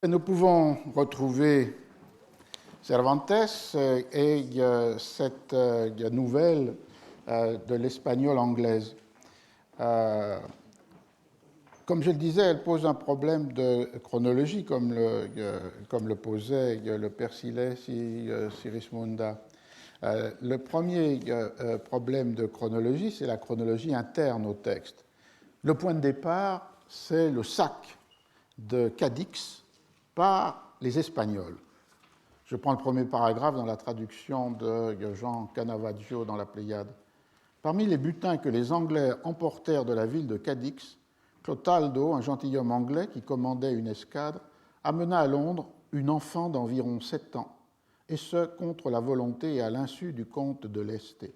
Nous pouvons retrouver Cervantes et cette nouvelle de l'espagnol anglaise. Comme je le disais, elle pose un problème de chronologie, comme le posait le père Sirismunda. Le premier problème de chronologie, c'est la chronologie interne au texte. Le point de départ, c'est le sac de Cadix par les Espagnols. Je prends le premier paragraphe dans la traduction de Jean Canavaggio dans la Pléiade. Parmi les butins que les Anglais emportèrent de la ville de Cadix, Clotaldo, un gentilhomme anglais qui commandait une escadre, amena à Londres une enfant d'environ 7 ans, et ce, contre la volonté et à l'insu du comte de l'Este.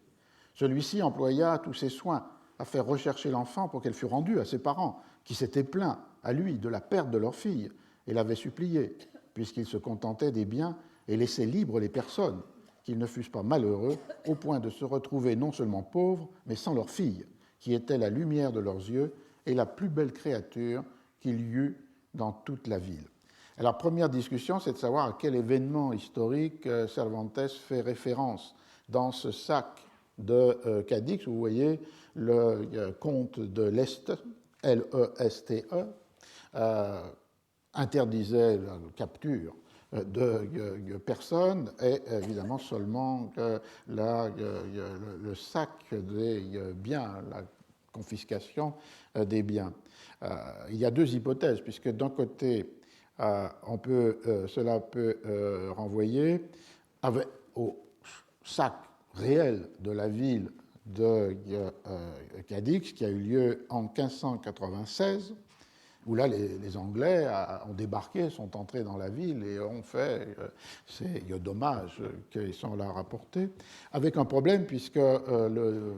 Celui-ci employa tous ses soins à faire rechercher l'enfant pour qu'elle fût rendue à ses parents, qui s'étaient plaints à lui de la perte de leur fille, et l'avaient supplié, puisqu'il se contentait des biens et laissait libres les personnes, qu'ils ne fussent pas malheureux, au point de se retrouver non seulement pauvres, mais sans leur fille, qui était la lumière de leurs yeux et la plus belle créature qu'il y eût dans toute la ville. Alors, première discussion, c'est de savoir à quel événement historique Cervantes fait référence dans ce sac de Cadix. Vous voyez le comte de l'Est, L-E-S-T-E, interdisait la capture de personnes et évidemment seulement le sac des biens, la confiscation des biens. Il y a deux hypothèses, puisque d'un côté, cela peut renvoyer au sac réel de la ville de Cadix, qui a eu lieu en 1596, où là, les Anglais ont débarqué, sont entrés dans la ville et ont fait ces dommages qui sont là rapportés, avec un problème, puisque le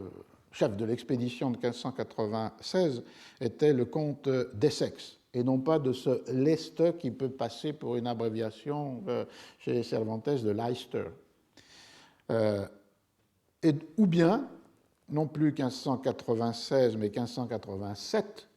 chef de l'expédition de 1596 était le comte d'Essex, et non pas de ce Leicester qui peut passer pour une abréviation chez Cervantes de Leicester. Ou bien, non plus 1596, mais 1587,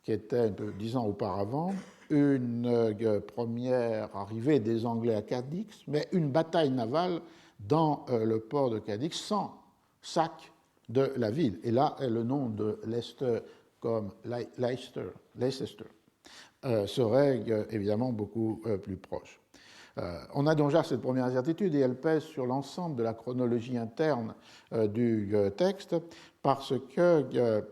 qui était 10 ans auparavant, une première arrivée des Anglais à Cadix, mais une bataille navale dans le port de Cadix sans sac de la ville. Et là, le nom de Leicester comme Leicester serait évidemment beaucoup plus proche. On a déjà cette première incertitude et elle pèse sur l'ensemble de la chronologie interne du texte parce que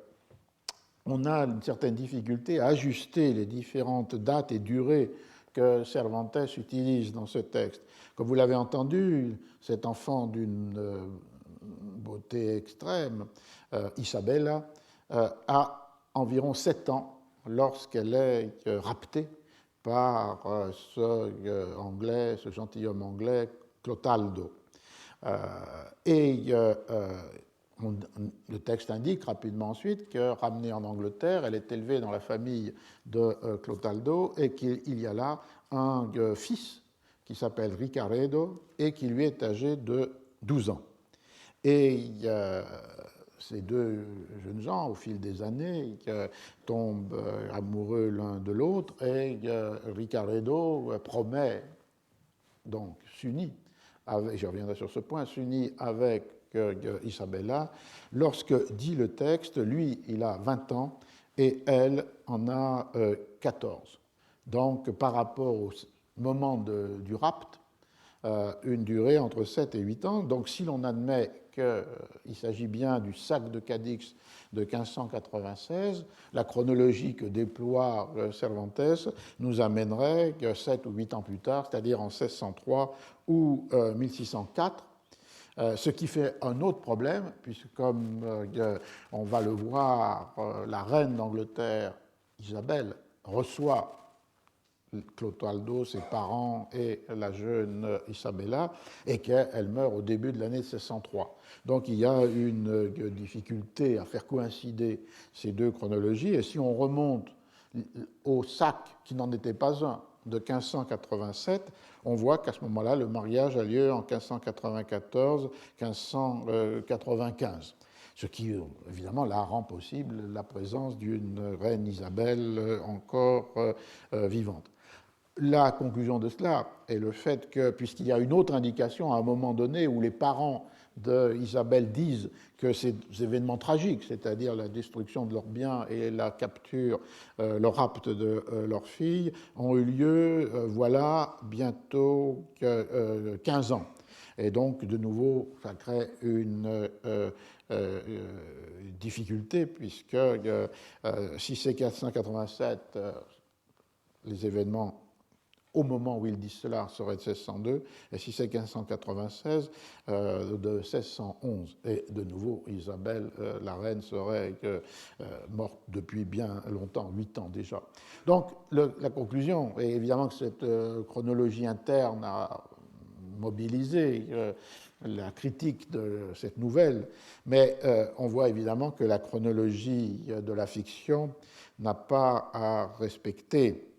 on a une certaine difficulté à ajuster les différentes dates et durées que Cervantes utilise dans ce texte. Comme vous l'avez entendu, cet enfant d'une beauté extrême, Isabella, a environ 7 ans lorsqu'elle est raptée par ce gentilhomme anglais, Clotaldo. Le texte indique rapidement ensuite que, ramenée en Angleterre, elle est élevée dans la famille de Clotaldo et qu'il y a là un fils qui s'appelle Ricaredo et qui lui est âgé de 12 ans. Et ces deux jeunes gens, au fil des années, tombent amoureux l'un de l'autre et Ricaredo promet, donc s'unit, je reviendrai sur ce point, s'unit avec Isabella, lorsque, dit le texte, lui, il a 20 ans et elle en a 14. Donc, par rapport au moment du rapt, une durée entre 7 et 8 ans. Donc, si l'on admet qu'il s'agit bien du sac de Cadix de 1596, la chronologie que déploie Cervantes nous amènerait 7 ou 8 ans plus tard, c'est-à-dire en 1603 ou 1604, ce qui fait un autre problème, puisque comme on va le voir, la reine d'Angleterre, Isabelle, reçoit Clotaldo, ses parents et la jeune Isabella, et qu'elle meurt au début de l'année 1603. Donc il y a une difficulté à faire coïncider ces deux chronologies, et si on remonte au sac, qui n'en était pas un, de 1587, on voit qu'à ce moment-là, le mariage a lieu en 1594-1595. Ce qui, évidemment, là rend possible la présence d'une reine Isabelle encore vivante. La conclusion de cela est le fait que, puisqu'il y a une autre indication à un moment donné où les parents d'Isabelle disent que ces événements tragiques, c'est-à-dire la destruction de leurs biens et la capture, le rapt de leur fille, ont eu lieu, voilà, bientôt 15 ans. Et donc, de nouveau, ça crée une difficulté, puisque si c'est 487, les événements au moment où ils disent cela serait de 1602, et si c'est 1596, de 1611. Et de nouveau, Isabelle, la reine, serait morte depuis bien longtemps, 8 ans déjà. Donc la conclusion est évidemment que cette chronologie interne a mobilisé la critique de cette nouvelle, mais on voit évidemment que la chronologie de la fiction n'a pas à respecter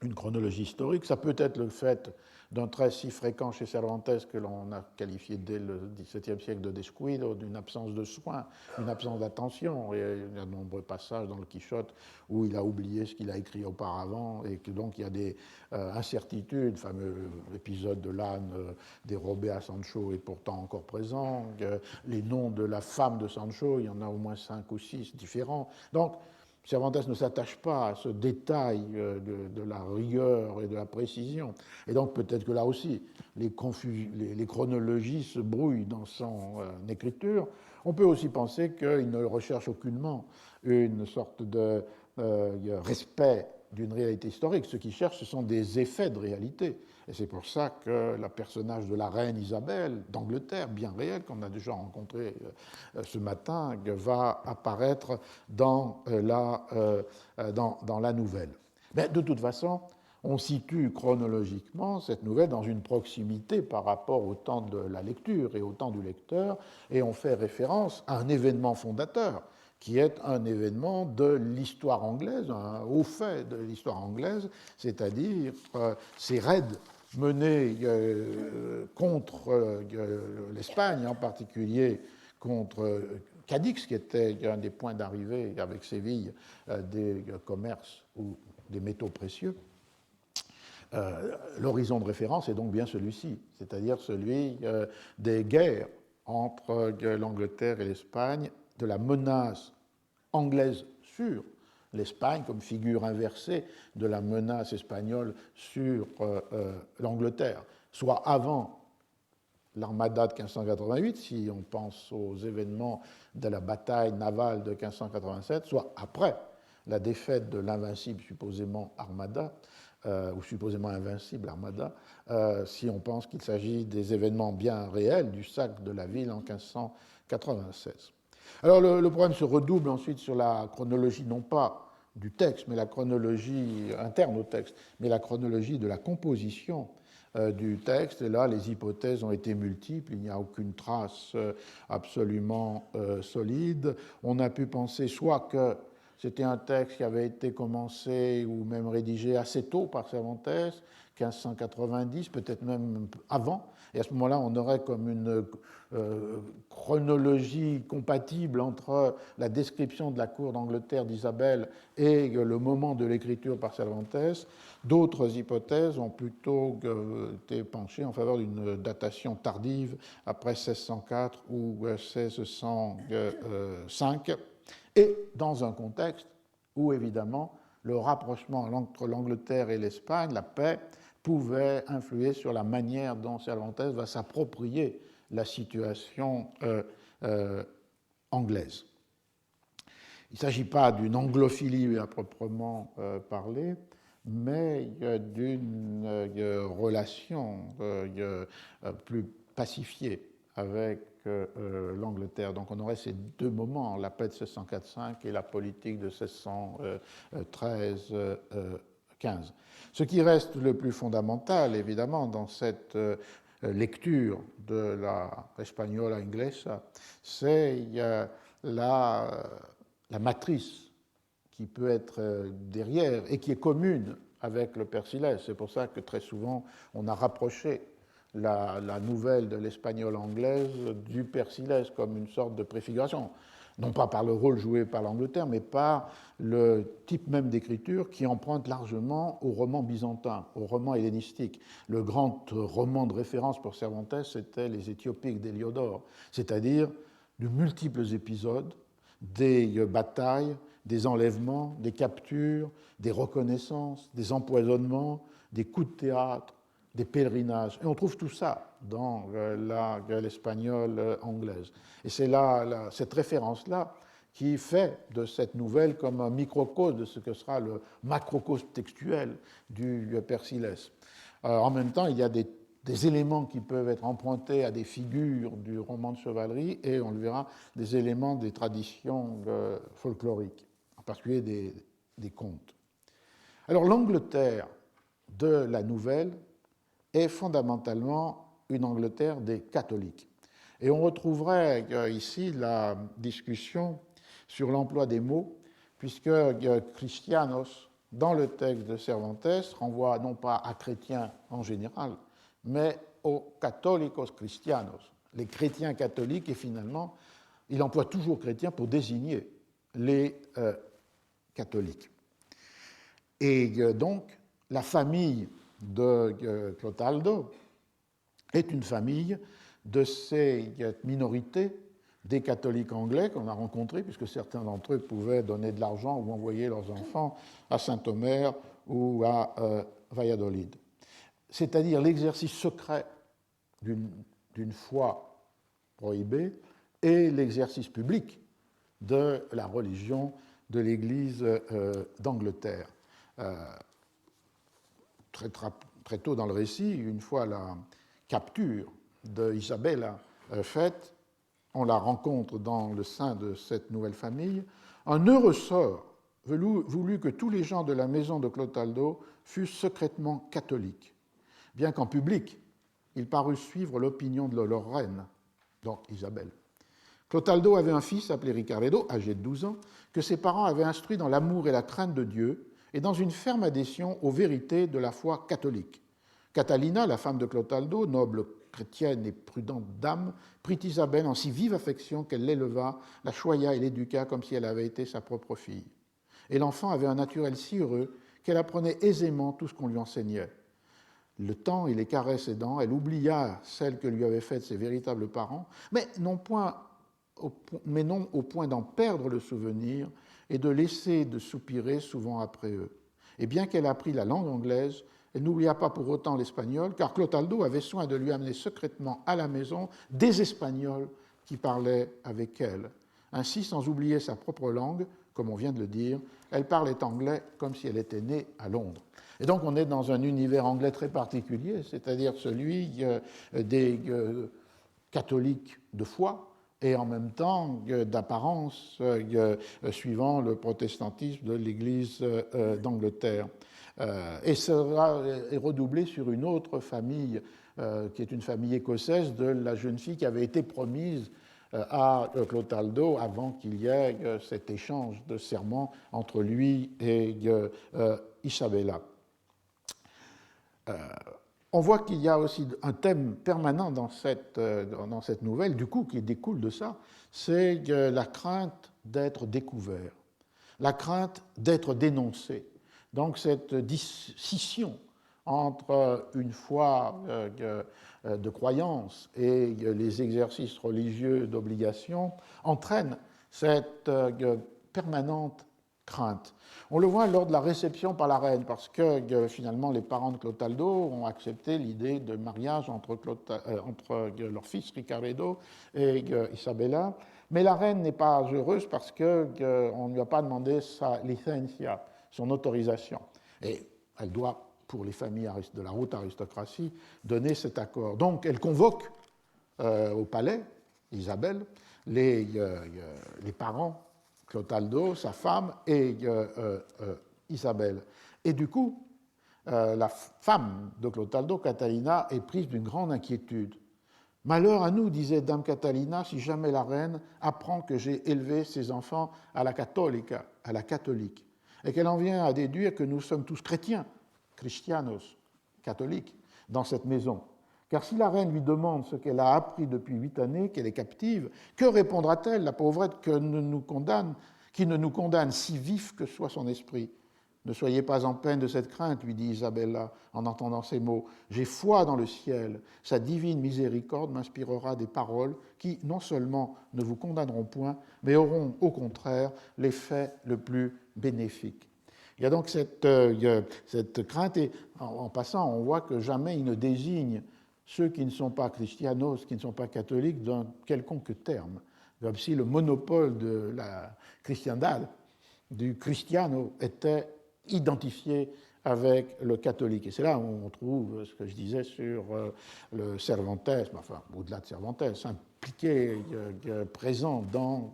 une chronologie historique. Ça peut être le fait d'un trait si fréquent chez Cervantes que l'on a qualifié dès le XVIIe siècle de descuido, d'une absence de soin, d'une absence d'attention. Et il y a de nombreux passages dans le Quichotte où il a oublié ce qu'il a écrit auparavant et que donc il y a des incertitudes. Le fameux épisode de l'âne dérobé à Sancho est pourtant encore présent. Les noms de la femme de Sancho, il y en a au moins 5 ou 6 différents. Donc, Cervantes ne s'attache pas à ce détail de la rigueur et de la précision. Et donc peut-être que là aussi, les chronologies se brouillent dans son écriture. On peut aussi penser qu'il ne recherche aucunement une sorte de respect d'une réalité historique. Ce qu'il cherche, ce sont des effets de réalité. Et c'est pour ça que le personnage de la reine Isabelle d'Angleterre, bien réel, qu'on a déjà rencontré ce matin, va apparaître dans la nouvelle. Mais de toute façon, on situe chronologiquement cette nouvelle dans une proximité par rapport au temps de la lecture et au temps du lecteur, et on fait référence à un événement fondateur, qui est un événement de l'histoire anglaise, un haut fait de l'histoire anglaise, c'est-à-dire ces raids menés contre l'Espagne, en particulier contre Cadix, qui était un des points d'arrivée avec Séville des commerces ou des métaux précieux. L'horizon de référence est donc bien celui-ci, c'est-à-dire celui des guerres entre l'Angleterre et l'Espagne, de la menace anglaise sur l'Espagne comme figure inversée de la menace espagnole sur l'Angleterre, soit avant l'armada de 1588, si on pense aux événements de la bataille navale de 1587, soit après la défaite de l'invincible supposément armada, ou supposément invincible armada, si on pense qu'il s'agit des événements bien réels du sac de la ville en 1596. Alors le problème se redouble ensuite sur la chronologie, non pas du texte, mais la chronologie interne au texte, mais la chronologie de la composition du texte. Et là, les hypothèses ont été multiples, il n'y a aucune trace absolument solide. On a pu penser soit que c'était un texte qui avait été commencé ou même rédigé assez tôt par Cervantes, 1590, peut-être même avant. Et à ce moment-là, on aurait comme une chronologie compatible entre la description de la cour d'Angleterre d'Isabelle et le moment de l'écriture par Cervantes. D'autres hypothèses ont plutôt été penchées en faveur d'une datation tardive après 1604 ou 1605, et dans un contexte où, évidemment, le rapprochement entre l'Angleterre et l'Espagne, la paix, pouvait influer sur la manière dont Cervantes va s'approprier la situation anglaise. Il ne s'agit pas d'une anglophilie à proprement parler, mais d'une relation plus pacifiée avec l'Angleterre. Donc on aurait ces deux moments, la paix de 1604-5 et la politique de 1613-15. Ce qui reste le plus fondamental, évidemment, dans cette lecture de la Española Inglesa, c'est la matrice qui peut être derrière et qui est commune avec le Persilès. C'est pour ça que très souvent on a rapproché la nouvelle de l'espagnol anglaise du Persilès comme une sorte de préfiguration. non pas par le rôle joué par l'Angleterre, mais par le type même d'écriture qui emprunte largement au roman byzantin, au roman hellénistique. Le grand roman de référence pour Cervantes, c'était les Éthiopiques d'Héliodore, c'est-à-dire de multiples épisodes, des batailles, des enlèvements, des captures, des reconnaissances, des empoisonnements, des coups de théâtre, des pèlerinages. Et on trouve tout ça dans l'espagnole anglaise. Et c'est là, cette référence-là qui fait de cette nouvelle comme un microcosme de ce que sera le macrocosme textuel du Persillès. En même temps, il y a des éléments qui peuvent être empruntés à des figures du roman de chevalerie et, on le verra, des éléments des traditions folkloriques, en particulier des contes. Alors l'Angleterre de la nouvelle est fondamentalement une Angleterre des catholiques. Et on retrouverait ici la discussion sur l'emploi des mots, puisque Christianos, dans le texte de Cervantes, renvoie non pas à chrétiens en général, mais aux católicos cristianos, les chrétiens catholiques, et finalement, il emploie toujours chrétiens pour désigner les catholiques. Et donc, la famille de Clotaldo est une famille de ces minorités des catholiques anglais qu'on a rencontrés, puisque certains d'entre eux pouvaient donner de l'argent ou envoyer leurs enfants à Saint-Omer ou à Valladolid. C'est-à-dire l'exercice secret d'une foi prohibée et l'exercice public de la religion de l'Église d'Angleterre. Très tôt dans le récit, une fois la capture d'Isabella faite, on la rencontre dans le sein de cette nouvelle famille. Un heureux sort voulut que tous les gens de la maison de Clotaldo fussent secrètement catholiques, bien qu'en public, ils parussent suivre l'opinion de leur reine, donc Isabelle. Clotaldo avait un fils appelé Ricaredo, âgé de 12 ans, que ses parents avaient instruit dans l'amour et la crainte de Dieu et dans une ferme adhésion aux vérités de la foi catholique. Catalina, la femme de Clotaldo, noble chrétienne et prudente dame, prit Isabelle en si vive affection qu'elle l'éleva, la choya et l'éduqua comme si elle avait été sa propre fille. Et l'enfant avait un naturel si heureux qu'elle apprenait aisément tout ce qu'on lui enseignait. Le temps et les caresses aidant, elle oublia celles que lui avaient faites ses véritables parents, mais non au point d'en perdre le souvenir et de laisser de soupirer souvent après eux. Et bien qu'elle apprit la langue anglaise, elle n'oublia pas pour autant l'espagnol, car Clotaldo avait soin de lui amener secrètement à la maison des Espagnols qui parlaient avec elle. Ainsi, sans oublier sa propre langue, comme on vient de le dire, elle parlait anglais comme si elle était née à Londres. Et donc on est dans un univers anglais très particulier, c'est-à-dire celui des catholiques de foi, et en même temps d'apparence suivant le protestantisme de l'Église d'Angleterre. Et sera redoublé sur une autre famille, qui est une famille écossaise, de la jeune fille qui avait été promise à Clotaldo avant qu'il y ait cet échange de serments entre lui et Isabella. On voit qu'il y a aussi un thème permanent dans cette nouvelle, du coup, qui découle de ça, c'est la crainte d'être découvert, la crainte d'être dénoncé. Donc cette scission entre une foi de croyance et les exercices religieux d'obligation entraîne cette permanente crainte. On le voit lors de la réception par la reine, parce que finalement les parents de Clotaldo ont accepté l'idée de mariage entre leur fils Ricaredo et Isabella, mais la reine n'est pas heureuse parce qu'on ne lui a pas demandé sa licencia, son autorisation. Et elle doit, pour les familles de la haute aristocratie, donner cet accord. Donc elle convoque au palais, Isabelle, les parents, Clotaldo, sa femme et Isabelle. Et du coup, la femme de Clotaldo, Catalina, est prise d'une grande inquiétude. « Malheur à nous, disait Dame Catalina, si jamais la reine apprend que j'ai élevé ses enfants à la catholica, à la catholique, et qu'elle en vient à déduire que nous sommes tous chrétiens, christianos, catholiques, dans cette maison. Car si la reine lui demande ce qu'elle a appris depuis 8 années, qu'elle est captive, que répondra-t-elle, la pauvrette, qui ne nous condamne si vif que soit son esprit? Ne soyez pas en peine de cette crainte, lui dit Isabella en entendant ces mots. J'ai foi dans le ciel. Sa divine miséricorde m'inspirera des paroles qui, non seulement ne vous condamneront point, mais auront au contraire l'effet le plus bénéfique. Il y a donc cette crainte, et en passant, on voit que jamais il ne désigne ceux qui ne sont pas christianos, qui ne sont pas catholiques, d'un quelconque terme, comme si le monopole de la christiandad, du cristiano, était identifié avec le catholique. Et c'est là où on trouve ce que je disais sur le cervantesme, enfin, au-delà de Cervantes, impliqué, présent dans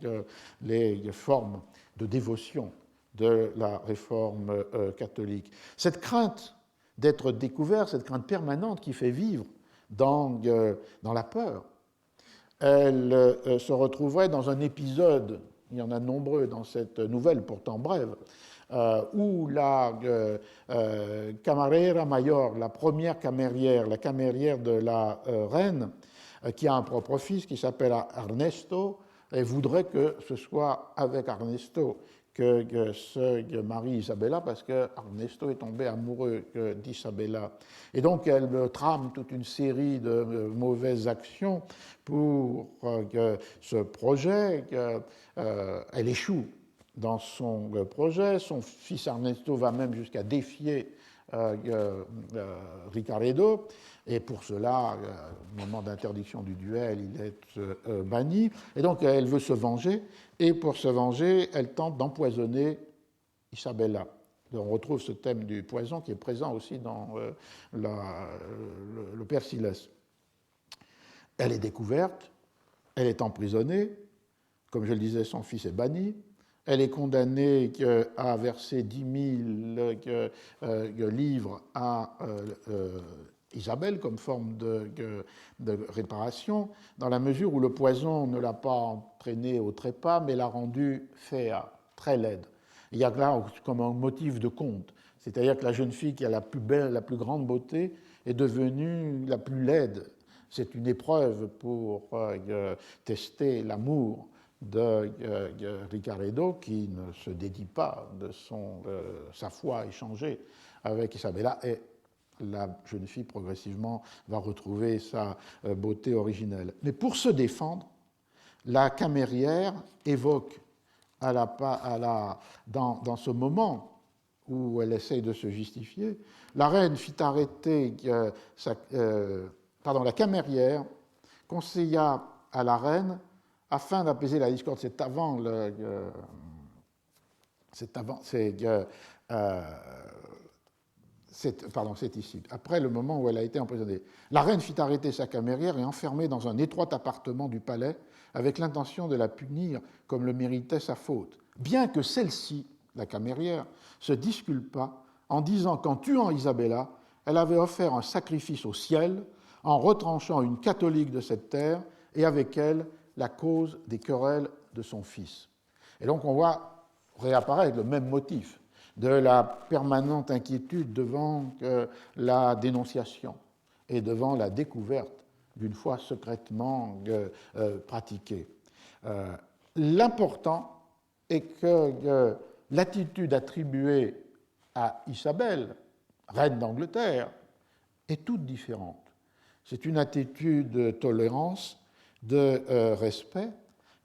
les formes de dévotion de la réforme catholique. Cette crainte d'être découvert, cette crainte permanente qui fait vivre dans la peur, elle se retrouverait dans un épisode, il y en a nombreux dans cette nouvelle, pourtant brève, où la camarera mayor, la première camérière, la camérière de la reine, qui a un propre fils qui s'appelle Ernesto, et voudrait que ce soit avec Ernesto que se marie Isabella, parce que Ernesto est tombé amoureux d'Isabella. Et donc elle trame toute une série de mauvaises actions pour que ce projet, elle échoue dans son projet. Son fils Ernesto va même jusqu'à défier Ricaredo, et pour cela, au moment d'interdiction du duel, il est banni. Et donc elle veut se venger, et pour se venger, elle tente d'empoisonner Isabella. On retrouve ce thème du poison qui est présent aussi dans le Persiles. Elle est découverte, elle est emprisonnée, comme je le disais, son fils est banni. Elle est condamnée à verser 10 000 livres à Isabelle comme forme de réparation, dans la mesure où le poison ne l'a pas entraînée au trépas, mais l'a rendue féa, très laide. Il y a là comme un motif de conte, c'est-à-dire que la jeune fille qui a la plus belle, la plus grande beauté est devenue la plus laide. C'est une épreuve pour tester l'amour de Ricaredo, qui ne se dédie pas de sa foi échangée avec Isabella, et la jeune fille progressivement va retrouver sa beauté originelle. Mais pour se défendre, la camérière évoque dans ce moment où elle essaye de se justifier, la reine fit arrêter la camérière conseilla à la reine, afin d'apaiser la discorde, c'est ici, après le moment où elle a été emprisonnée. La reine fit arrêter sa camérière et enfermer dans un étroit appartement du palais avec l'intention de la punir comme le méritait sa faute. Bien que celle-ci, la camérière, se disculpa en disant qu'en tuant Isabella, elle avait offert un sacrifice au ciel en retranchant une catholique de cette terre et avec elle la cause des querelles de son fils. Et donc on voit réapparaître le même motif de la permanente inquiétude devant la dénonciation et devant la découverte d'une foi secrètement pratiquée. L'important est que l'attitude attribuée à Isabelle, reine d'Angleterre, est toute différente. C'est une attitude de tolérance, de respect,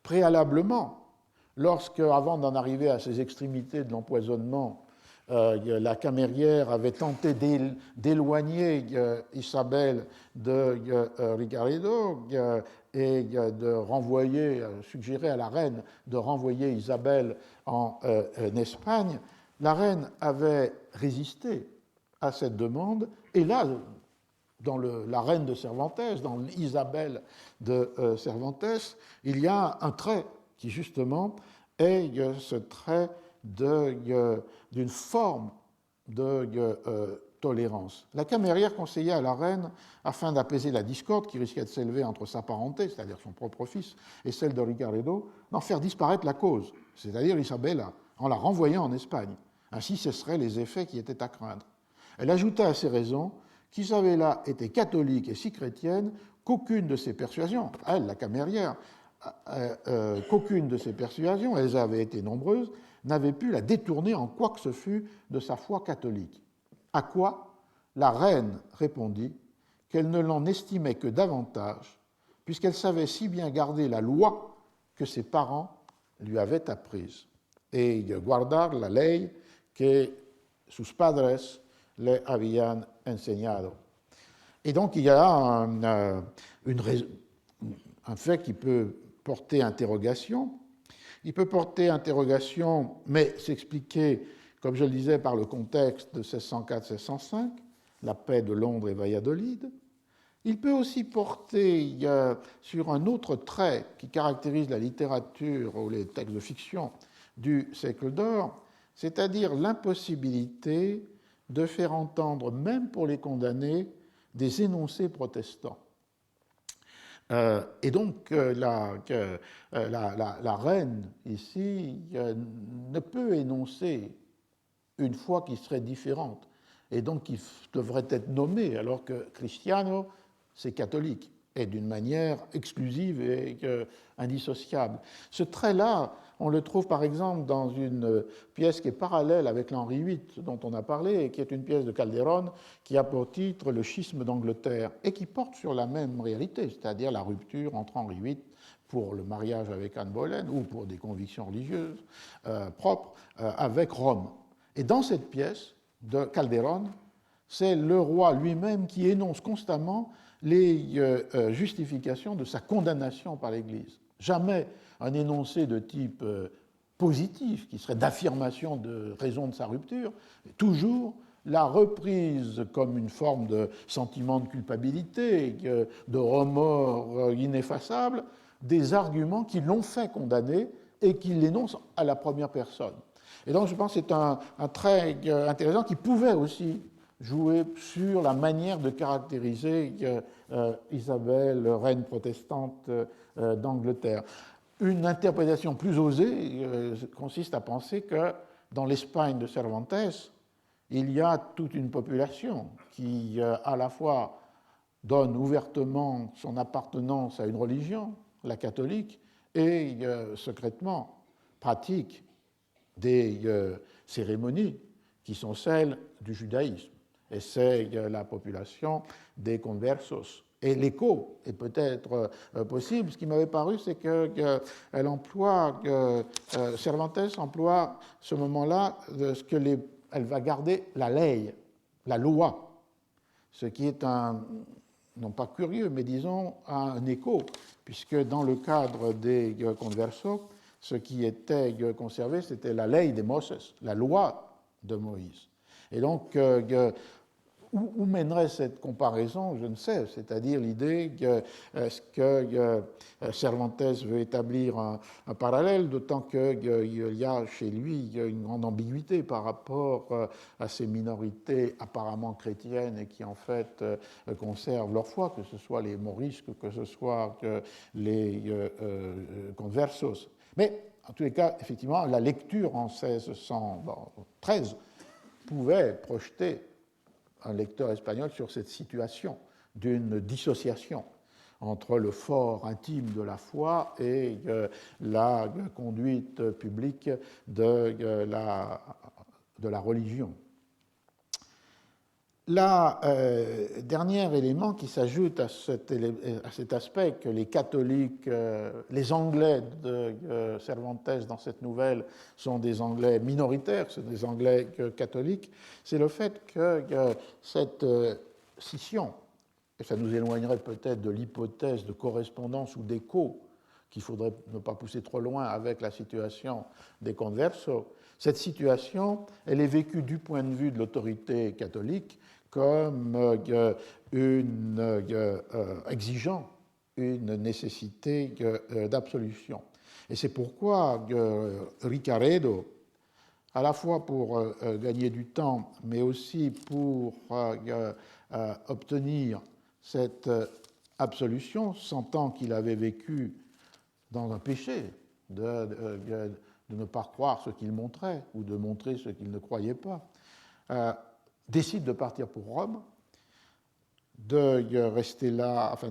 préalablement. Lorsque, avant d'en arriver à ces extrémités de l'empoisonnement, la camérière avait tenté d'éloigner Isabelle de Ricaredo et de renvoyer, suggérer à la reine de renvoyer Isabelle en Espagne, la reine avait résisté à cette demande, et là, dans la reine de Cervantes, dans Isabelle de Cervantes, il y a un trait qui, justement, est ce trait d'une forme de tolérance. La camérière conseilla à la reine, afin d'apaiser la discorde qui risquait de s'élever entre sa parenté, c'est-à-dire son propre fils, et celle de Ricaredo, d'en faire disparaître la cause, c'est-à-dire Isabella, en la renvoyant en Espagne. Ainsi cesseraient les effets qui étaient à craindre. Elle ajouta à ces raisons qu'Isabella était catholique et si chrétienne qu'aucune de ses persuasions, elle, la camérière, qu'aucune de ses persuasions, elles avaient été nombreuses, n'avait pu la détourner en quoi que ce fût de sa foi catholique. À quoi la reine répondit qu'elle ne l'en estimait que davantage, puisqu'elle savait si bien garder la loi que ses parents lui avaient apprise. Et guardar la ley que sus padres le habían enseñado. Et donc il y a un fait qui peut porter interrogation. Il peut porter interrogation, mais s'expliquer, comme je le disais, par le contexte de 1604-1605, la paix de Londres et Valladolid. Il peut aussi porter sur un autre trait qui caractérise la littérature ou les textes de fiction du siècle d'or, c'est-à-dire l'impossibilité de faire entendre, même pour les condamnés, des énoncés protestants. Et donc la reine, ici, ne peut énoncer une foi qui serait différente, et donc qui devrait être nommée, alors que Cristiano, c'est catholique, et d'une manière exclusive et indissociable. Ce trait-là, on le trouve par exemple dans une pièce qui est parallèle avec l'Henri VIII dont on a parlé, et qui est une pièce de Calderon qui a pour titre Le schisme d'Angleterre, et qui porte sur la même réalité, c'est-à-dire la rupture entre Henri VIII pour le mariage avec Anne Boleyn, ou pour des convictions religieuses propres, avec Rome. Et dans cette pièce de Calderon, c'est le roi lui-même qui énonce constamment les justifications de sa condamnation par l'Église. Jamais un énoncé de type positif, qui serait d'affirmation de raison de sa rupture, toujours la reprise comme une forme de sentiment de culpabilité, de remords ineffaçables, des arguments qui l'ont fait condamner et qui l'énoncent à la première personne. Et donc je pense que c'est un trait intéressant qui pouvait aussi jouer sur la manière de caractériser Isabelle, reine protestante d'Angleterre. Une interprétation plus osée consiste à penser que dans l'Espagne de Cervantes, il y a toute une population qui à la fois donne ouvertement son appartenance à une religion, la catholique, et secrètement pratique des cérémonies qui sont celles du judaïsme. Et c'est la population des conversos. Et l'écho est peut-être possible. Ce qui m'avait paru, c'est qu'elle emploie, Cervantes emploie ce moment-là, elle va garder la ley, la loi, ce qui est non pas curieux, mais disons un écho, puisque dans le cadre des conversos, ce qui était conservé, c'était la ley de Moses, la loi de Moïse. Et donc, où mènerait cette comparaison? Je ne sais, c'est-à-dire l'idée que Cervantes veut établir un parallèle, d'autant qu'il y a chez lui une grande ambiguïté par rapport à ces minorités apparemment chrétiennes et qui en fait conservent leur foi, que ce soit les morisques, que ce soit les conversos. Mais en tous les cas, effectivement, la lecture en 1613 pouvait projeter un lecteur espagnol sur cette situation d'une dissociation entre le fort intime de la foi et la conduite publique de la religion. Le dernier élément qui s'ajoute à cet aspect que les catholiques, les Anglais de Cervantes dans cette nouvelle sont des Anglais minoritaires, c'est des Anglais catholiques, c'est le fait que cette scission, et ça nous éloignerait peut-être de l'hypothèse de correspondance ou d'écho qu'il faudrait ne pas pousser trop loin avec la situation des conversos, cette situation, elle est vécue du point de vue de l'autorité catholique comme exigeant une nécessité d'absolution. Et c'est pourquoi Ricaredo, à la fois pour gagner du temps, mais aussi pour obtenir cette absolution, sentant qu'il avait vécu dans un péché de ne pas croire ce qu'il montrait ou de montrer ce qu'il ne croyait pas, décide de partir pour Rome de rester là, enfin,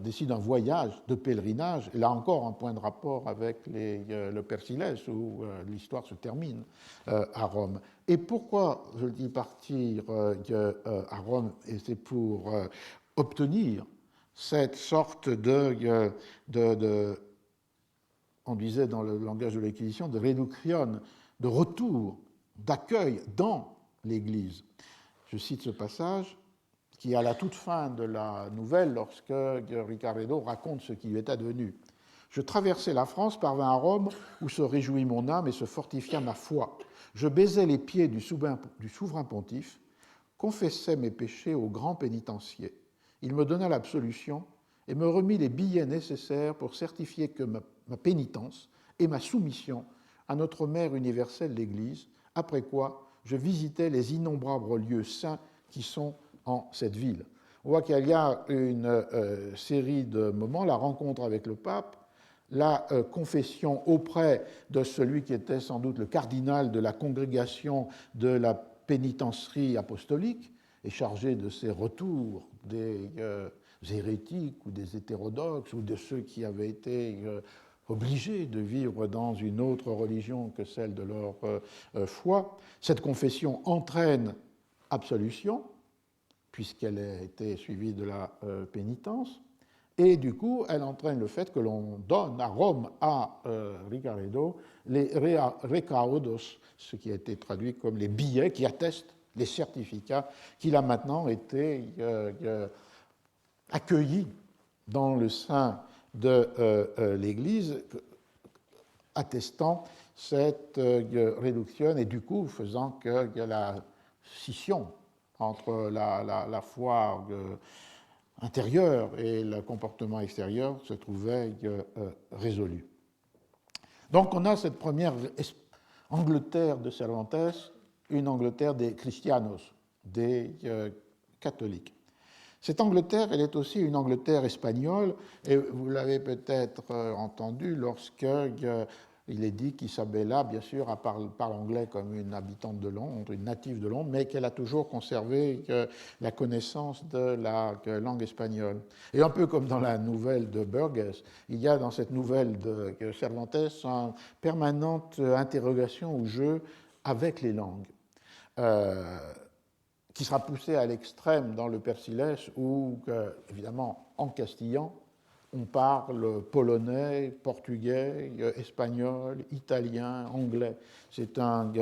décide un voyage de pèlerinage. Et là encore, un point de rapport avec le Persilès, où l'histoire se termine à Rome. Et pourquoi je dis partir à Rome? Et c'est pour obtenir cette sorte on disait dans le langage de l'Inquisition, de reduction, de retour, d'accueil dans l'Église. Je cite ce passage qui est à la toute fin de la nouvelle, lorsque Ricaredo raconte ce qui lui est advenu. Je traversai la France, parvins à Rome, où se réjouit mon âme et se fortifia ma foi. Je baisai les pieds du souverain pontife, confessai mes péchés au grand pénitencier. Il me donna l'absolution et me remit les billets nécessaires pour certifier que ma pénitence et ma soumission à notre Mère universelle, l'Église, après quoi je visitais les innombrables lieux saints qui sont en cette ville. On voit qu'il y a une série de moments, la rencontre avec le pape, la confession auprès de celui qui était sans doute le cardinal de la congrégation de la pénitencerie apostolique et chargé de ces retours des hérétiques ou des hétérodoxes ou de ceux qui avaient été obligés de vivre dans une autre religion que celle de leur foi. Cette confession entraîne absolution, puisqu'elle a été suivie de la pénitence, et du coup, elle entraîne le fait que l'on donne à Rome, à Ricaredo, les recaudos, ce qui a été traduit comme les billets qui attestent les certificats qu'il a maintenant été accueillis dans le sein de l'Église, attestant cette réduction et du coup faisant que la scission entre la foi intérieure et le comportement extérieur se trouvait résolue. Donc on a cette première Angleterre de Cervantes, une Angleterre des cristianos, des catholiques. Cette Angleterre, elle est aussi une Angleterre espagnole, et vous l'avez peut-être entendu lorsque il est dit qu'Isabella, bien sûr, parle anglais comme une habitante de Londres, une native de Londres, mais qu'elle a toujours conservé la connaissance de la langue espagnole. Et un peu comme dans la nouvelle de Burgess, il y a dans cette nouvelle de Cervantes une permanente interrogation ou jeu avec les langues. Qui sera poussé à l'extrême dans le Persilès où, évidemment, en castillan, on parle polonais, portugais, espagnol, italien, anglais. C'est un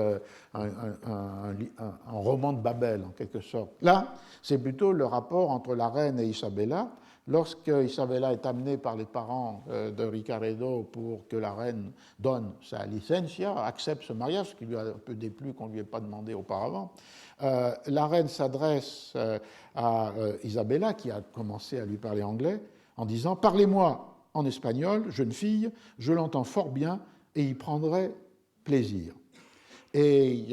roman de Babel, en quelque sorte. Là, c'est plutôt le rapport entre la reine et Isabella. Lorsque Isabella est amenée par les parents de Ricaredo pour que la reine donne sa licencia, accepte ce mariage, ce qui lui a un peu déplu qu'on ne lui ait pas demandé auparavant, la reine s'adresse à Isabella, qui a commencé à lui parler anglais, en disant « Parlez-moi en espagnol, jeune fille, je l'entends fort bien et y prendrai plaisir. » Et